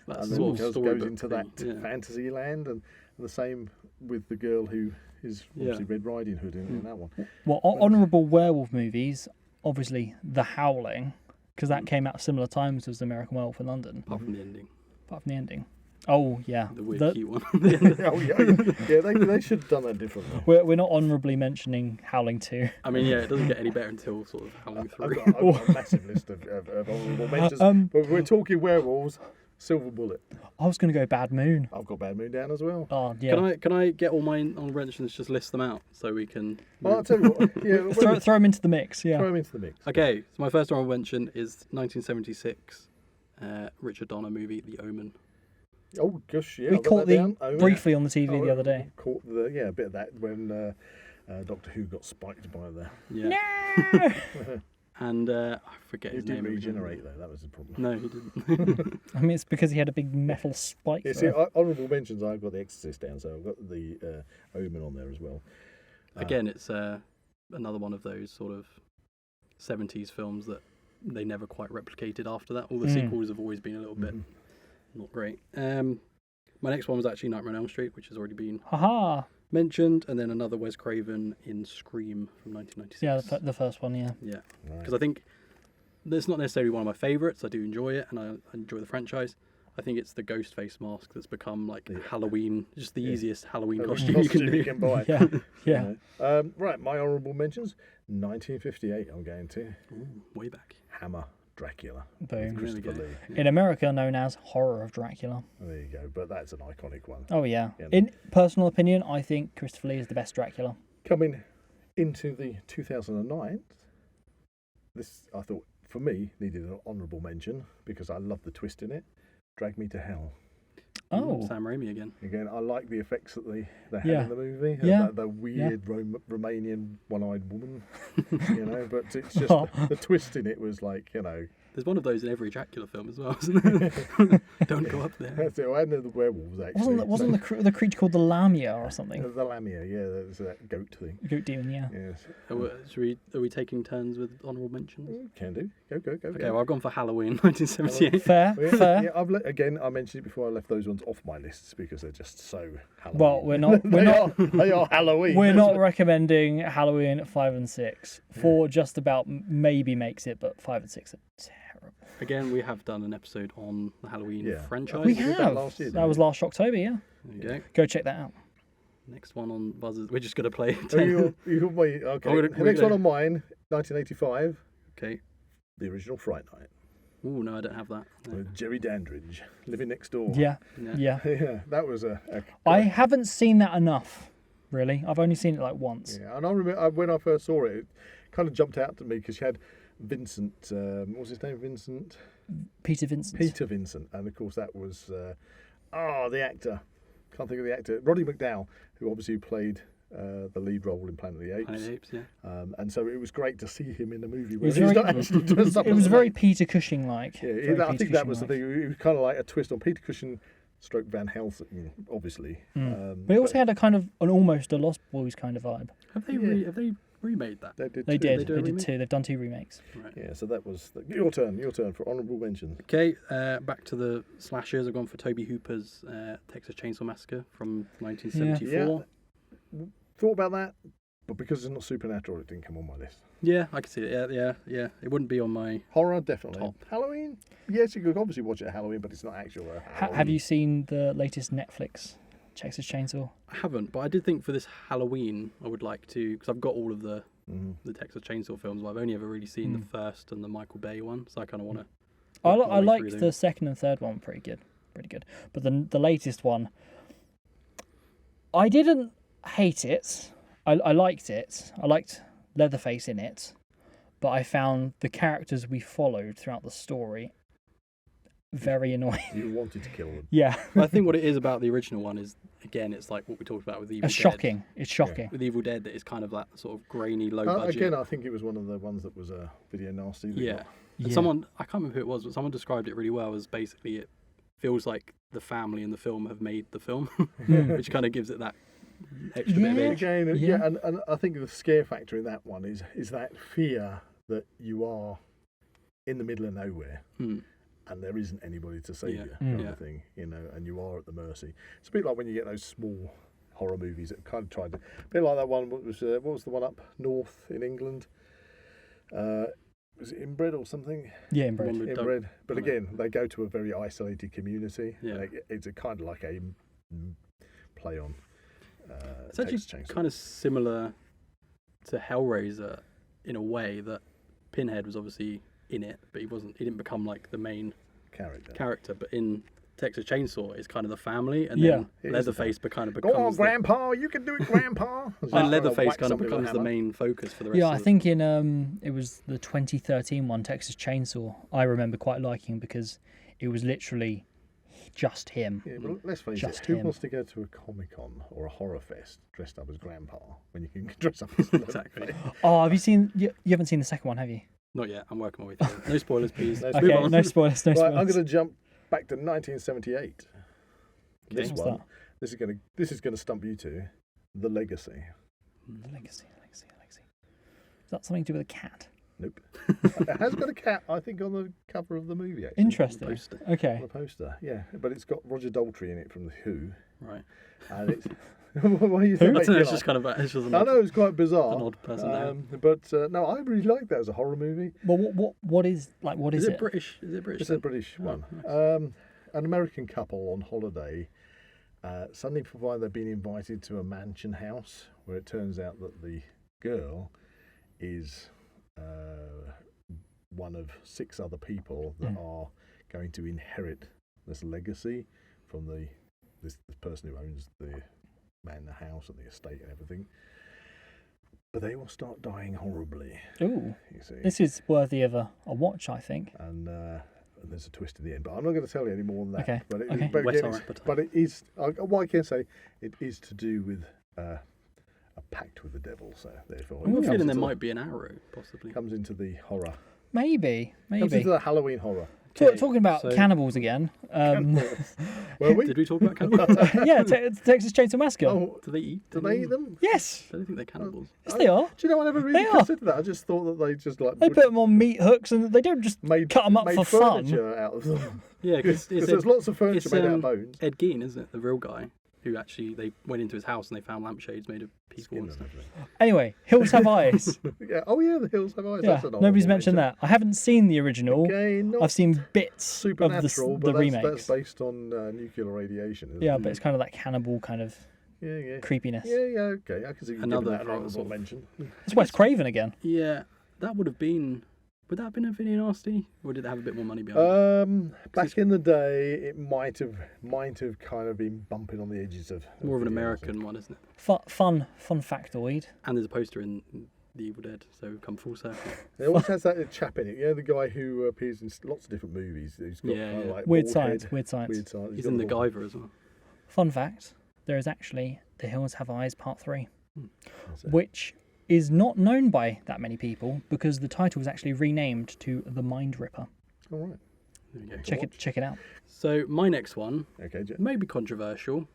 That's and then goes into that fantasy land, and the same with the girl who is obviously Red Riding Hood in that one. Well, honourable werewolf movies, obviously The Howling, because that came out similar times as American Werewolf in London. Apart from the ending. Oh yeah, The weird cute one. Oh yeah, they should have done that differently. we're not honourably mentioning Howling 2. I mean, yeah, it doesn't get any better until sort of Howling 3. I've got a massive list of honourable mentions. But we're talking werewolves. Silver Bullet. I was going to go Bad Moon. I've got Bad Moon down as well. Oh yeah. Can I get all my honourable mentions? Just list them out so we can. Well, I'll tell you what. Yeah, Throw them into the mix. Yeah. throw them into the mix. Okay, so my first honourable mention is 1976 Richard Donner movie, The Omen. Oh gosh, yeah. We I've got caught that down. the briefly on the TV the other day. Caught a bit of that when Doctor Who got spiked by the. Yeah. No! And I forget He his didn't name. regenerate though. That was the problem. No, he didn't. I mean, it's because he had a big metal spike. Yeah, see, honourable mentions. I've got The Exorcist down, so I've got the Omen on there as well. Again, it's another one of those sort of 70s films that they never quite replicated after that. All the sequels have always been a little bit not great. My next one was actually Nightmare on Elm Street, which has already been mentioned, and then another Wes Craven in Scream from 1996. Yeah, the first one, yeah. Yeah, because I think it's not necessarily one of my favourites. I do enjoy it, and I enjoy the franchise. I think it's the ghost face mask that's become like Halloween, just the easiest Halloween costume you can do. You can buy. Yeah. Right, my honourable mentions. 1958. I'm going to Way back. Hammer Dracula. Boom. Christopher Lee. In America, known as Horror of Dracula. There you go. But that's an iconic one. Oh yeah. In personal opinion, I think Christopher Lee is the best Dracula. Coming into the 2009, this I thought for me needed an honourable mention because I love the twist in it. Drag Me to Hell. Oh. Sam Raimi again. Again, I like the effects that they had Yeah. in the movie. Yeah. The weird Romanian one-eyed woman, but it's just the twist in it was like, There's one of those in every Dracula film as well, isn't there? Don't go up there. That's it. I had the werewolves actually. Wasn't the creature called the Lamia or something? The Lamia, yeah, that's that goat thing. Goat demon, yeah. Yes. Are we taking turns with honourable mentions? Can do. Go. Okay, well I've gone for Halloween 1978. Fair. Yeah, again, I mentioned it before. I left those ones off my lists because they're just so Halloween. Well, we're not. They are Halloween. We're not recommending Halloween 5 and 6. 4 just about maybe makes it, but 5 and 6 are terrible. Again, we have done an episode on the Halloween franchise. We did have. last year, That was last October, yeah. There you go. Go check that out. Next one on Buzzers. We're just going to play. Wait, okay. The next one on mine, 1985. Okay. The original Fright Night. Oh no, I don't have that. No. With Jerry Dandridge living next door. Yeah. Yeah, that was I haven't seen that enough, really. I've only seen it like once. Yeah, and I remember when I first saw it, it kind of jumped out to me because you had Vincent. What was his name? Vincent. Peter Vincent. Peter Vincent, and of course that was the actor. Can't think of the actor. Roddy McDowall, who obviously played the lead role in Planet of the Apes. Planet of the Apes, yeah. And so it was great to see him in a movie It where was he's very, not actually doing something. it was very Peter Cushing-like. Yeah, I think that was the thing. It was kind of like a twist on Peter Cushing stroke Van Helsing, obviously. But it also had a kind of almost a Lost Boys kind of vibe. Have they remade that? They did. They did too. They've done 2 remakes. Right. Yeah, so that was your turn for honourable mentions. Okay, back to the slashers. I've gone for Toby Hooper's Texas Chainsaw Massacre from 1974. Yeah. Thought about that, but because it's not supernatural, it didn't come on my list. Yeah, I can see it. Yeah. It wouldn't be on my horror, definitely. top. Halloween, yes, you could obviously watch it at Halloween, but it's not actual Halloween. Have you seen the latest Netflix Texas Chainsaw? I haven't, but I did think for this Halloween I would like to, because I've got all of the Texas Chainsaw films, but I've only ever really seen the first and the Michael Bay one, so I kind of want to. I liked the second and third one pretty good, but the latest one, I didn't hate it. I liked it. I liked Leatherface in it, but I found the characters we followed throughout the story very annoying. You wanted to kill them. Yeah. But I think what it is about the original one is, again, it's like what we talked about with Evil Dead. Shocking. It's shocking. Yeah. With Evil Dead, that is kind of that sort of grainy, low budget. Again, I think it was one of the ones that was video nasty. Yeah. And someone, I can't remember who it was, but someone described it really well as basically it feels like the family in the film have made the film, which kind of gives it that extra bit of edge. Again, and I think the scare factor in that one is that fear that you are in the middle of nowhere and there isn't anybody to save you, kind of thing, and you are at the mercy. It's a bit like when you get those small horror movies that kind of tried to, a bit like that one. What was the one up north in England? was it Inbred or something? Yeah, inbred. One with Inbred. But don't again, they go to a very isolated community. Yeah. It's a kind of like a play on. It's actually Texas Chainsaw. kind of similar to Hellraiser in a way that Pinhead was obviously in it, but he didn't become like the main character. But in Texas Chainsaw, it's kind of the family, and then Leatherface kind of becomes. Go on, Grandpa, you can do it, Grandpa. And Leatherface kind of becomes the main focus for the rest. Yeah, I think in it was the 2013 one, Texas Chainsaw. I remember quite liking because it was literally just him. Yeah, but let's face it, who wants to go to a Comic-Con or a horror fest dressed up as Grandpa when you can dress up as Exactly. Oh, have you seen? You haven't seen the second one, have you? Not yet. I'm working my way through. No spoilers, please. Okay, no spoilers. No Right, spoilers. I'm going to jump back to 1978. This What's one, that? this is going to stump you two. The Legacy. The Legacy. Is that something to do with a cat? Nope. It has got a cat, I think, on the cover of the movie. Actually. Interesting. Poster. Okay. On the poster, yeah, but it's got Roger Daltrey in it from the Who, Right. and it's. What do you think? It's just kind of. It's just I know it's quite bizarre. an odd person but no, I really like that as a horror movie. Well, what is Is it? it British? Is it British? It's a British one. Nice. An American couple on holiday suddenly find they've been invited to a mansion house where it turns out that the girl is one of 6 other people that are going to inherit this legacy from this person who owns the house and the estate and everything. But they all start dying horribly. Ooh, you see. this is worthy of a watch, I think. And there's a twist at the end, but I'm not going to tell you any more than that. Okay. But it, Okay. but, Whet again, our it's- appetite. but it is. What I can say, it is to do with a pact with the devil. So therefore, I'm it feeling comes there into might be an arrow, possibly. comes into the horror. Maybe. Comes into the Halloween horror. Talking about so- cannibals again. Were we? Did we talk about cannibals? Yeah, Texas Chainsaw Massacre. Oh, Do they eat? do they eat them? Yes, I don't think they're cannibals. yes they are. Do you know? I never really They are. considered that. I just thought that they just like They put them on meat hooks and they don't just made cut them up made for fun. furniture out of them. Yeah, because There's lots of furniture made out of bones. Ed Gein, isn't it? The real guy who actually they went into his house and they found lampshades made of people Skin and and stuff. everything. Anyway, Hills Have Eyes. Yeah. Oh yeah, the hills have eyes. Yeah, That's an nobody's honourable mentioned mention. that. I haven't seen the original. Okay, not I've seen bits of supernatural, the but remakes. that's based on nuclear radiation. Isn't Yeah, it? but it's kind of that cannibal kind of yeah. creepiness. Yeah, okay. I can see you Another giving that an sort honourable of- mention. It's Wes Craven again. Yeah, that would have been. Would that have been a Vinny Nasty, or did it have a bit more money behind it? Back in the day, it might have kind of been bumping on the edges of More of an Vinny American one, isn't it? Fun factoid. And there's a poster in The Evil Dead, so we've come full circle. It always has that chap in it. You know, the guy who appears in lots of different movies. He's got Yeah, kind of yeah. like Weird bald science. head, Weird science. Weird science. He's got in the The bald- Guyver as well. Fun fact: there is actually The Hills Have Eyes Part 3, That's it. which is not known by that many people because the title was actually renamed to The Mind Ripper. All right. There you go. Check it out. So my next one Okay, Jen. may be controversial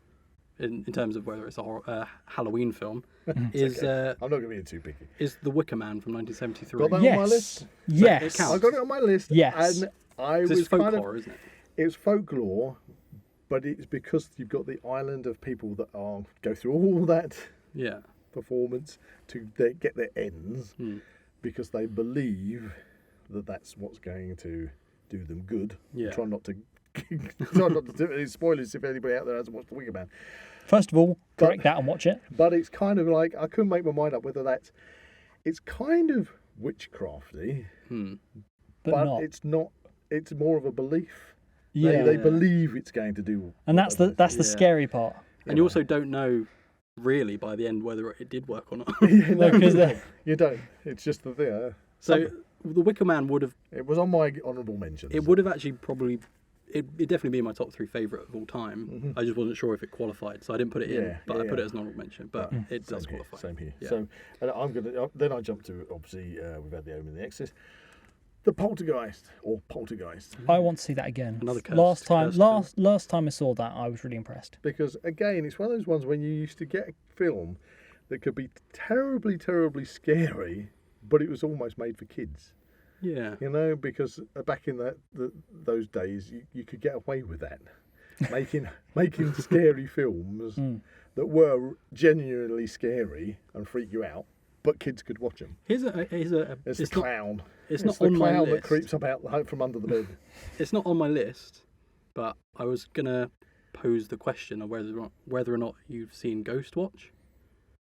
in terms of whether it's a Halloween film. It's okay. I'm not going to be too picky. Is The Wicker Man from 1973. Got that on my list? Yes. it counts. I got it on my list. Yes. And I 'Cause was it's folk kind of. horror, isn't it? It's folklore, but it's because you've got the island of people that go through all that Yeah. performance to get their ends because they believe that that's what's going to do them good. Yeah. Try not to do any spoilers if anybody out there hasn't watched The Wicker Man. First of all, But- correct that and watch it. But it's kind of like I couldn't make my mind up whether it's kind of witchcrafty, But not. it's not. It's more of a belief. Yeah. They believe it's going to do. And that's the whatever. the scary part. And you also don't know really by the end whether it did work or not. Yeah, no, Because you don't. It's just the thing. So The Wicker Man would have It was on my honourable mentions. it would have actually probably it'd definitely be my top 3 favourite of all time. I just wasn't sure if it qualified, so I didn't put it in. Yeah, But yeah, I put yeah. it as an honourable mention. But it does Same here, qualify. Same here. Yeah. So and I'm gonna. Then I jump to obviously we've had the Omen and the Exorcist, the Poltergeist or Poltergeist, I want to see that again. Another last time cursed last time I saw that, I was really impressed. because again it's one of those ones when you used to get a film that could be terribly, terribly scary, but it was almost made for kids. Yeah. You know, because back in those days, you could get away with that, making scary films that were genuinely scary and freak you out, but kids could watch them. It's It's the clown. It's It's not the on my clown that list. creeps about from under the bed. It's not on my list, but I was gonna pose the question of whether or not you've seen Ghost Watch.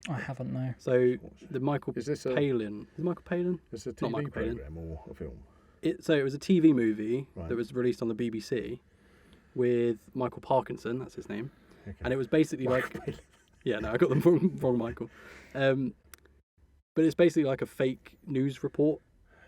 I haven't, no. So the Michael Is this a Palin. Is it Michael Palin? It's a Not TV Michael Palin. program or a film? So it was a TV movie Right. that was released on the BBC with Michael Parkinson. That's his name. Okay. And it was basically like, yeah, no, I got the wrong Michael. But it's basically like a fake news report,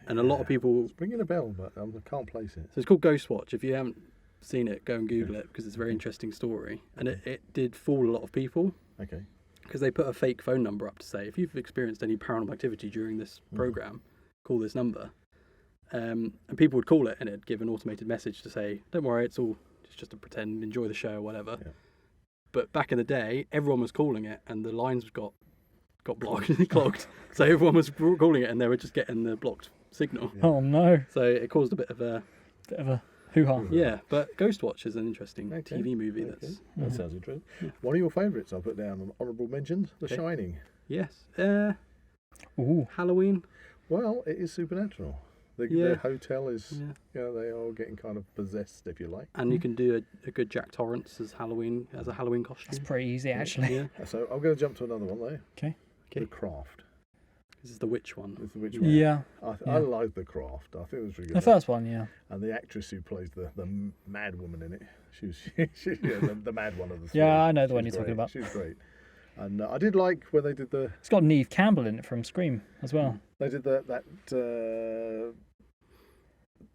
and a lot of people. It's ringing a bell, but I can't place it. So it's called Ghost Watch. If you haven't seen it, go and Google it because it's a very interesting story, and it did fool a lot of people Okay. because they put a fake phone number up to say if you've experienced any paranormal activity during this program, call this number. And people would call it, and it'd give an automated message to say, "Don't worry, it's just a pretend, enjoy the show, or whatever." Yeah. But back in the day, everyone was calling it, and the lines got blocked, clogged. So everyone was calling it, and they were just getting the blocked signal. Yeah. Oh, no. So it caused a bit of a Bit of a hoo-ha. yeah. But Ghost Watch is an interesting Okay. TV movie. Okay. That's That sounds interesting. One of your favourites I put down on honourable mentions, The Okay. Shining. yes, Ooh. Halloween. Well, it is supernatural. Yeah. Their hotel is, Yeah. they are getting kind of possessed, if you like. And you can do a good Jack Torrance as a Halloween costume. That's pretty easy, actually. Yeah, So I'm going to jump to another one there. Okay. Okay. The Craft. this is the witch one. Is the which one? Yeah. I like The Craft. I think it was really good. The first one, yeah. And the actress who plays the mad woman in it, she's the mad one of the three. Yeah, I know the one She's you're talking great. about. She's great. And I did like when they did It's got Neve Campbell in it from Scream as well. that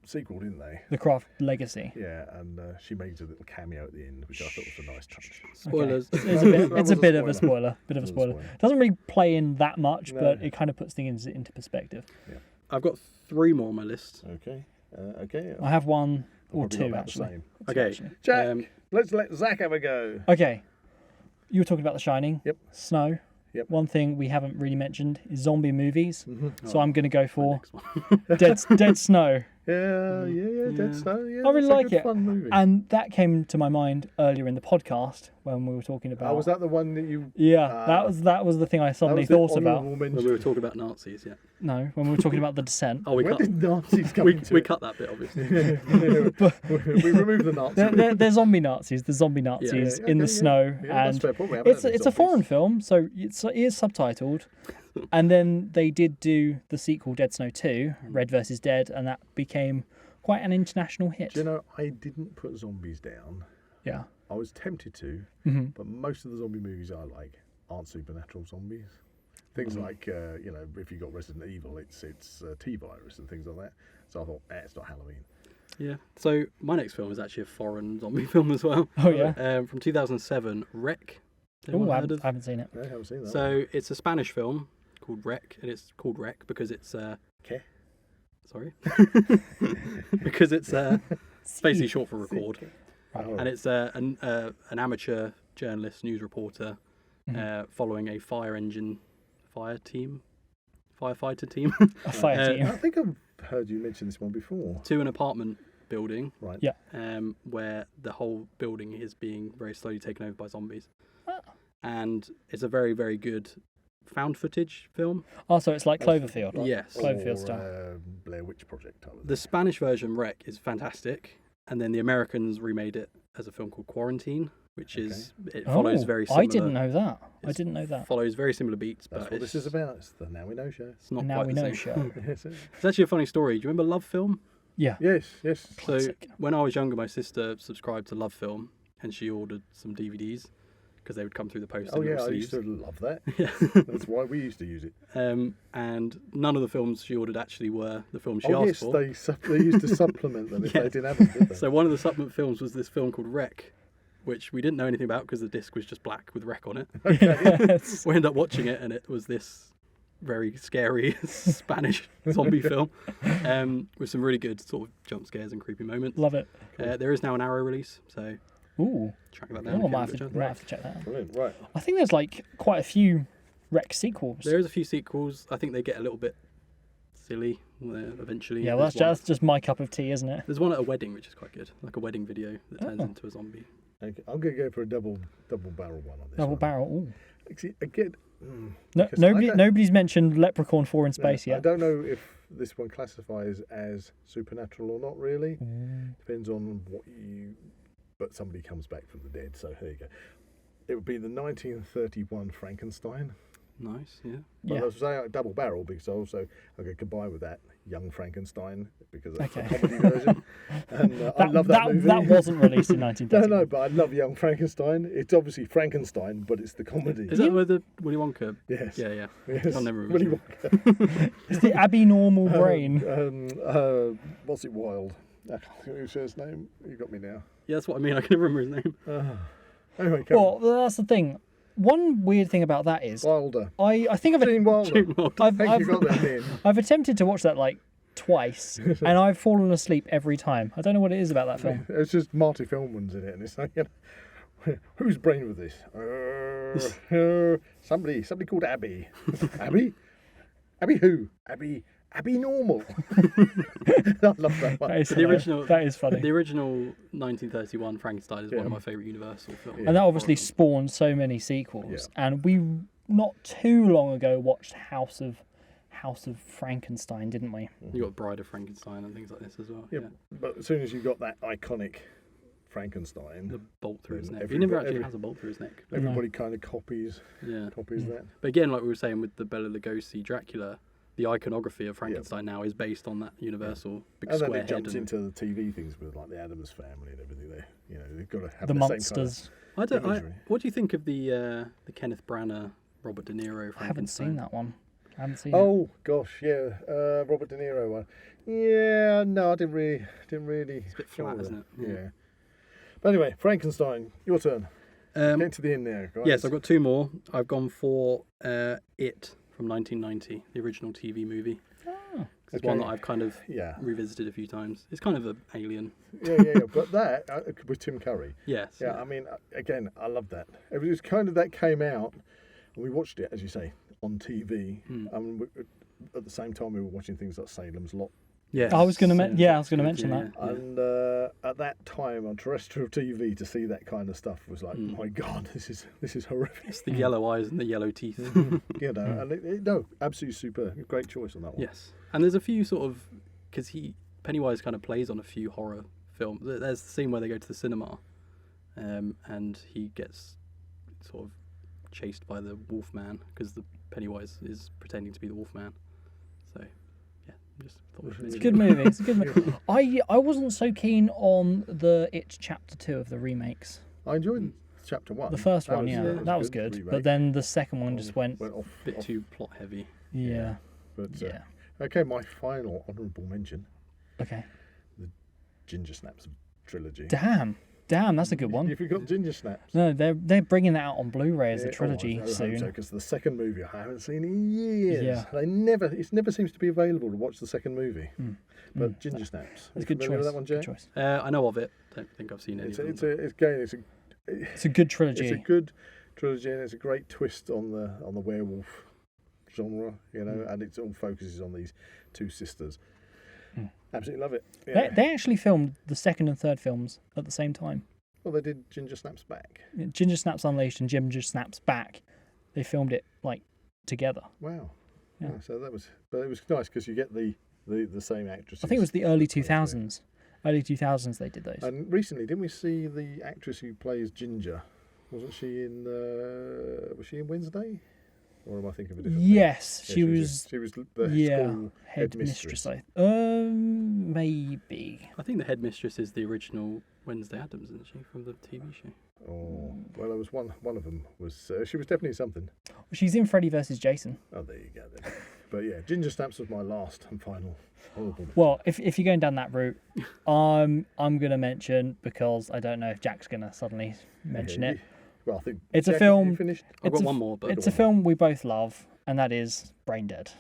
sequel, didn't they? The Craft Legacy. Yeah, and she makes a little cameo at the end, which I thought was a nice touch. Spoilers. It's a bit, That it's a was bit of a spoiler. Bit of a It was a spoiler. spoiler. Doesn't really play in that much, No. but it kind of puts things into perspective. I've got 3 more on my list. Okay. Okay. I have one I've or probably got two, about the actually. same. Okay, actually. Jack, let's let Zach have a go. Okay. You were talking about The Shining. Yep. Snow. Yep. One thing we haven't really mentioned is zombie movies. So Oh, I'm going to go for next one. Dead Snow. Yeah, Dead Yeah. Snow. Yeah, I really that's a like good it. Fun movie. And that came to my mind earlier in the podcast when we were talking about. Oh, was that the one that you? Yeah, that was the thing I suddenly thought about. When we were talking about Nazis, yeah. No, when we were talking about The Descent. Oh, we When cut. did Nazis come We into it? cut that bit, obviously. we removed the Nazis. They're zombie Nazis. The zombie Nazis Yeah, in the okay, snow, yeah, that's and fair point. We haven't had any it's a zombies. foreign film, so it is subtitled. And then they did do the sequel, Dead Snow 2, Red vs Dead, and that became quite an international hit. Do you know, I didn't put zombies down. Yeah. I was tempted to, hmm but most of the zombie movies I like aren't supernatural zombies. Things like, if you got Resident Evil, it's T-virus and things like that. So I thought, it's not Halloween. Yeah. So my next film is actually a foreign zombie film as well. Oh yeah. From 2007. Wreck. Oh, Anyone I heard of? haven't seen it. No, I haven't seen that. So it's a Spanish film called Wreck, and it's called Wreck because it's Okay. sorry, because it's basically short for record, and it's an amateur journalist, news reporter, following a firefighter team, A fire team. I think I've heard you mention this one before. to an apartment building, Right. Yeah. where the whole building is being very slowly taken over by zombies, Oh. and it's a very, very good found footage film. Oh, so it's like Cloverfield. Right? Yes. Cloverfield Or, style. Blair Witch Project. I would The think. Spanish version, Wreck, is fantastic, and then the Americans remade it as a film called Quarantine, which is it follows very similar. I didn't know that. I it's didn't know that. Follows very similar beats, That's but what this is about. It's the Now We Know show. It's not Now quite we the know same. show. Yes. It's actually a funny story. Do you remember Love Film? Yeah. Yes. So Classic. when I was younger, my sister subscribed to Love Film, and she ordered some DVDs because they would come through the post. Oh in yeah, little I used sleeves. to love that. Yeah. That's why we used to use it. And none of the films she ordered actually were the films she Oh asked yes, for. they used to supplement them if Yeah. they didn't have them, did they? So one of the supplement films was this film called Wreck, which we didn't know anything about because the disc was just black with Wreck on it. Yes. We ended up watching it, and it was this very scary Spanish zombie film with some really good sort of jump scares and creepy moments. Love it. There is now an Arrow release, so Ooh. track that down. Oh, if you might haven't have, got a to, chance. might have to check that out. Brilliant. Right. I think there's like quite a few Wreck sequels. There is a few sequels. I think they get a little bit silly eventually. Yeah, well, There's that's just my cup of tea, isn't it? There's one at a wedding which is quite good, like a wedding video that turns Oh. into a zombie. Okay. I'm going to go for a double barrel one on this. Double one. barrel. Ooh. Actually, again, because nobody's mentioned Leprechaun 4 in space I yet. don't know if this one classifies as supernatural or not. Really, depends on what you. But somebody comes back from the dead, so here you go. It would be the 1931 Frankenstein. Nice, yeah. But I was saying double barrel because I could combine with that Young Frankenstein because that's the comedy version. And I love that movie. That wasn't released in 1930. No, but I love Young Frankenstein. It's obviously Frankenstein, but it's the comedy. Is that with the Willy Wonka? Yes. Yeah. Yes. I'll never Willy remember. Wonka. It's the abnormal brain. What's it? Wilde. I can't think of his name. You got me now. Yeah, that's what I mean. I can never remember his name. Anyway, Well, that's the thing. One weird thing about that is Wilder. I think Gene Wilder. I've got that in. I've attempted to watch that like twice, and I've fallen asleep every time. I don't know what it is about that film. It's just Marty Feldman's in it, and it's like, whose brain was this? Somebody called Abby. Abby? Abby who? Abby Normal. I love that one. That is funny. The original 1931 Frankenstein is one of my favourite Universal films. And that obviously spawned so many sequels. Yeah. And we not too long ago watched House of Frankenstein, didn't we? You got Bride of Frankenstein and things like this as well. Yeah. But as soon as you got that iconic Frankenstein, The bolt through his neck. He everybody- never actually has a bolt through his neck. everybody kind of copies Yeah. that. But again, like we were saying with the Bela Lugosi Dracula, the iconography of Frankenstein now is based on that Universal big And square then it head. jumps into the TV things with like the Addams Family and everything. They've got to have The the monsters. same kind of. What do you think of the Kenneth Branagh, Robert De Niro Frankenstein? I haven't seen that one. I haven't seen it. Oh gosh, yeah, Robert De Niro one. Yeah, no, I didn't really. It's a bit flat, isn't it? Yeah. But anyway, Frankenstein, your turn. Get to the end there, guys. Yes, I've got two more. I've gone for It from 1990, the original TV movie. It's one that I've kind of revisited a few times. It's kind of an alien. Yeah. But that with Tim Curry. Yes. Yeah, I mean, again, I love that. It was kind of that came out, and we watched it, as you say, on TV. At the same time, we were watching things like Salem's Lot. Yes. I was going to mention that. Yeah. And at that time on terrestrial TV, to see that kind of stuff was like, my God, this is horrific. It's the yellow eyes and the yellow teeth. And absolutely super. Great choice on that one. Yes. And there's a few sort of, because Pennywise kind of plays on a few horror films. There's the scene where they go to the cinema, and he gets sort of chased by the Wolfman because the Pennywise is pretending to be the Wolfman. So, yeah, just thought we should It's a good movie. It's a good movie. I wasn't so keen on the It Chapter 2 of the remakes. I enjoyed Chapter 1. The first one, that was good. remake. But then the second one just went off. a bit too plot heavy. Yeah. But Yeah. okay, my final honourable mention: Okay. Ginger Snaps trilogy. Damn, that's a good one. You forgot Ginger Snaps. No, they're bringing that out on Blu-ray as a trilogy soon. Because the second movie I haven't seen in years. Yeah. It never seems to be available to watch the second movie. But Ginger Snaps. That's a good Familiar choice. with that one, Jay? Good choice. I know of it. Don't think I've seen any of them. It's a good trilogy. It's a good trilogy, and it's a great twist on the werewolf genre, and it all focuses on these two sisters. Absolutely love it. Yeah. They actually filmed the second and third films at the same time. Well, they did Ginger Snaps Back. Ginger Snaps Unleashed and Ginger Snaps Back. They filmed it like together. Wow. Yeah. So it was nice because you get the same actresses. I think it was the early 2000s. Early 2000s they did those. And recently, didn't we see the actress who plays Ginger? Wasn't she in? Was she in Wednesday? Or am I thinking of a different? Yes, thing? she was. She was the school headmistress. Maybe. I think the headmistress is the original Wednesday Addams, isn't she, from the TV show? Oh, well, there was one of them was she was definitely something. She's in Freddy vs. Jason. Oh, there you go then. But yeah, Ginger Snaps was my last and final horrible. Well, if you're going down that route, I'm gonna mention, because I don't know if Jack's gonna suddenly mention it. Well, I think It's a Jack, film. you finished? I've got one more, but It's a film we both love, and that is Brain Dead.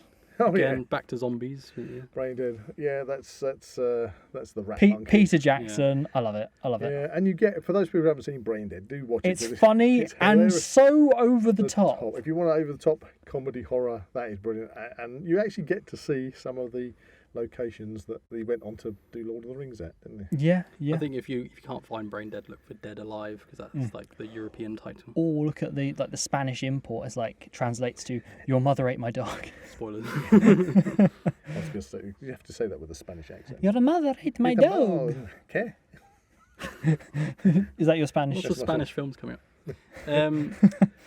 Oh again, yeah, back to zombies. Yeah. Brain Dead. Yeah, that's the rat monkey. Peter Jackson. I love it. Yeah, and you get, for those people who haven't seen Brain Dead, do watch it. It's funny and hilarious. so over the top. If you want over the top comedy horror, that is brilliant. And you actually get to see some of the locations that he went on to do Lord of the Rings at, didn't he? Yeah, yeah. I think if you can't find Brain Dead, look for Dead Alive, because that's like the European title. Or look at the Spanish import as translates to "Your mother ate my dog." Spoilers. I was going to say, you have to say that with a Spanish accent. Your mother ate my dog. Okay. Is that your Spanish? Lots of Spanish films coming up.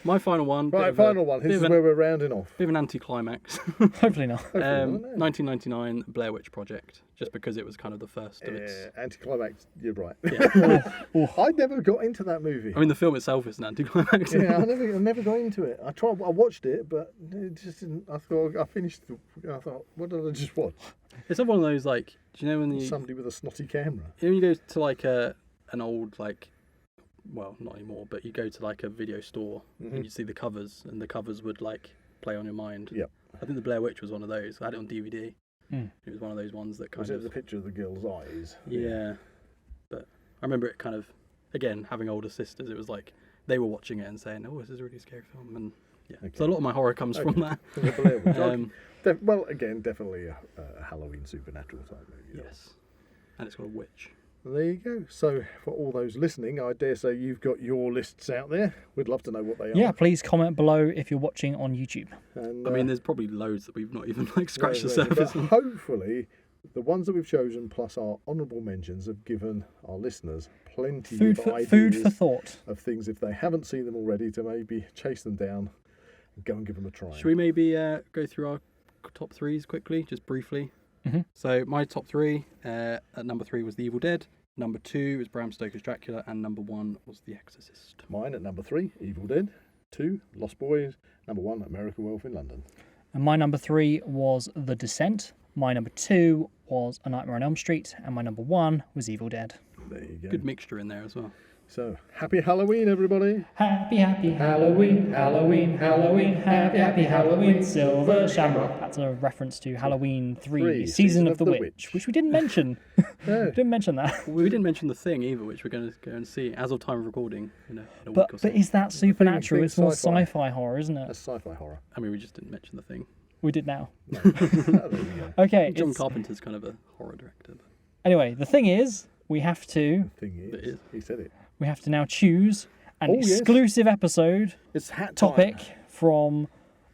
My final one. Right, final one. This is where we're rounding off. Bit of an anti-climax. Hopefully not. 1999 Blair Witch Project, just because it was kind of the first of its... Anticlimax, you're right. Yeah. I never got into that movie. I mean, the film itself is an anticlimax. Yeah, I never got into it. I watched it, but it just didn't. I thought I finished. I thought, what did I just watch? It's one of those, like, do you know when somebody with a snotty camera? You know, when you go to like an old, like, well, not anymore, but you go to like a video store and you see the covers, and the covers would like play on your mind. Yep. I think the Blair Witch was one of those. I had it on DVD. It was one of those ones that kind of... Was it the picture of the girl's eyes? Yeah. But I remember it kind of, again, having older sisters, it was like they were watching it and saying, "Oh, this is a really scary film," and yeah. Okay. So a lot of my horror comes from that. The Blair Witch. Well, again, definitely a Halloween supernatural type movie. Yes. And it's got a witch. There you go. So for all those listening, I dare say you've got your lists out there. We'd love to know what they are. Yeah, please comment below if you're watching on YouTube. And, I mean, there's probably loads that we've not even like scratched the surface. But hopefully, the ones that we've chosen plus our honourable mentions have given our listeners plenty of ideas food for thought of things, if they haven't seen them already, to maybe chase them down and go and give them a try. Should we maybe go through our top threes quickly, just briefly? Mm-hmm. So my top three, at number 3 was The Evil Dead, number 2 was Bram Stoker's Dracula, and number 1 was The Exorcist. Mine at number 3, Evil Dead. 2, Lost Boys. Number 1, American Werewolf in London. And my number 3 was The Descent. My number 2 was A Nightmare on Elm Street, and my number 1 was Evil Dead. There you go. Good mixture in there as well. So, happy Halloween, everybody. Happy, happy Halloween, Halloween, Halloween, happy, happy Halloween, Silver Shamrock. That's a reference to Halloween 3, Season of the Witch, which we didn't mention. No. Didn't mention that. We didn't mention The Thing either, which we're going to go and see as of time of recording in a week or so. But is that supernatural? It's more sci-fi. sci-fi horror, isn't it? That's sci-fi horror. I mean, we just didn't mention The Thing. We did now. No. There you go. Okay. John Carpenter's kind of a horror director. But... Anyway, the thing is, we have to... The thing is, he said it. We have to now choose an exclusive episode It's hat topic time. from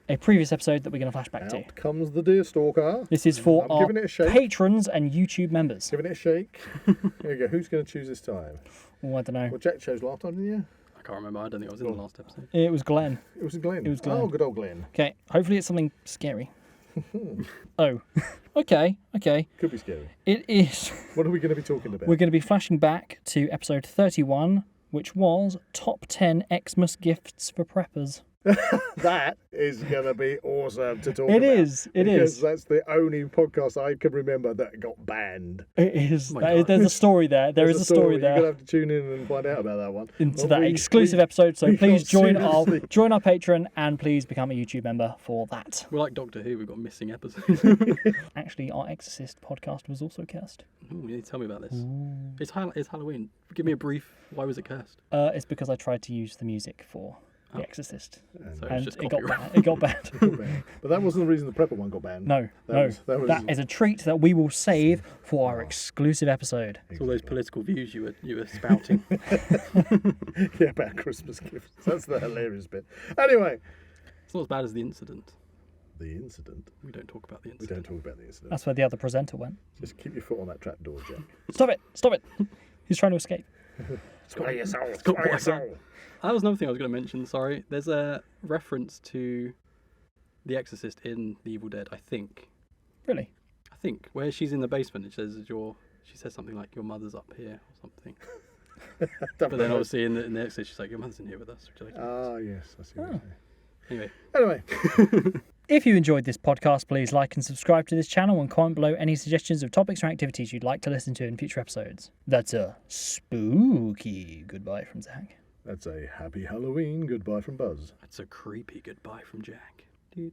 a previous episode that we're going to flash back to. Out comes the deer stalker. This is for I'm our giving it a shake. patrons and YouTube members. Giving it a shake. There you go. Who's going to choose this time? Oh, I don't know. Well, Jack chose last time, didn't you? I can't remember. I don't think I was in the last episode. It was Glenn. It was Glenn. It was Glenn. Oh, good old Glenn. Okay, hopefully it's something scary. Oh, okay. Could be scary. It is. What are we going to be talking about? We're going to be flashing back to episode 31, which was Top 10 Xmas Gifts for Preppers. That is going to be awesome to talk about. It is. Because that's the only podcast I can remember that got banned. It is. Oh my God. There's a story there. There's a story there. You're going to have to tune in and find out about that one. Into that exclusive episode. So please join our seriously. Patreon and please become a YouTube member for that. We're like Doctor Who. We've got missing episodes. Actually, our Exorcist podcast was also cursed. Ooh, you need to tell me about this. It's Halloween. Give me a brief. Why was it cursed? It's because I tried to use the music for The Exorcist. So And it's just it got copyright. banned. It got banned. But that wasn't the reason the Prepper one got banned. No. That is a treat that we will save for our exclusive episode. It's all those political views you were spouting. Yeah, about Christmas gifts. That's the hilarious bit. Anyway. It's not as bad as The Incident. The incident. We don't talk about The We Incident. don't talk about the incident. That's where the other presenter went. Just keep your foot on that trap door, Jack. Stop it. He's trying to escape. Swallow your soul. got Swallow your water. soul. That was another thing I was going to mention, sorry. There's a reference to The Exorcist in The Evil Dead, I think. Really? I think. Where she's in the basement, it says she says something like, "Your mother's up here," or something. But then obviously in the Exorcist, she's like, "Your mother's in here with us." Which I like. Ah, yes. I see what you're saying. Anyway. Anyway. If you enjoyed this podcast, please like and subscribe to this channel and comment below any suggestions of topics or activities you'd like to listen to in future episodes. That's a spooky goodbye from Zach. That's a happy Halloween. Goodbye from Buzz. That's a creepy goodbye from Jack. You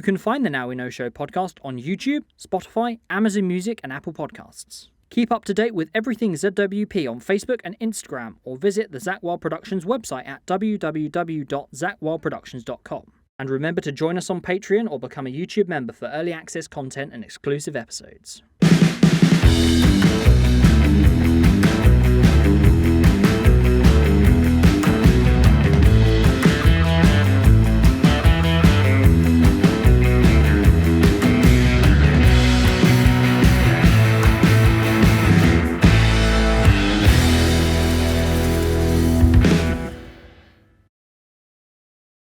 can find the Now We Know Show podcast on YouTube, Spotify, Amazon Music, and Apple Podcasts. Keep up to date with everything ZWP on Facebook and Instagram, or visit the Zak Wylde Productions website at www.zakwyldeproductions.com. And remember to join us on Patreon or become a YouTube member for early access content and exclusive episodes.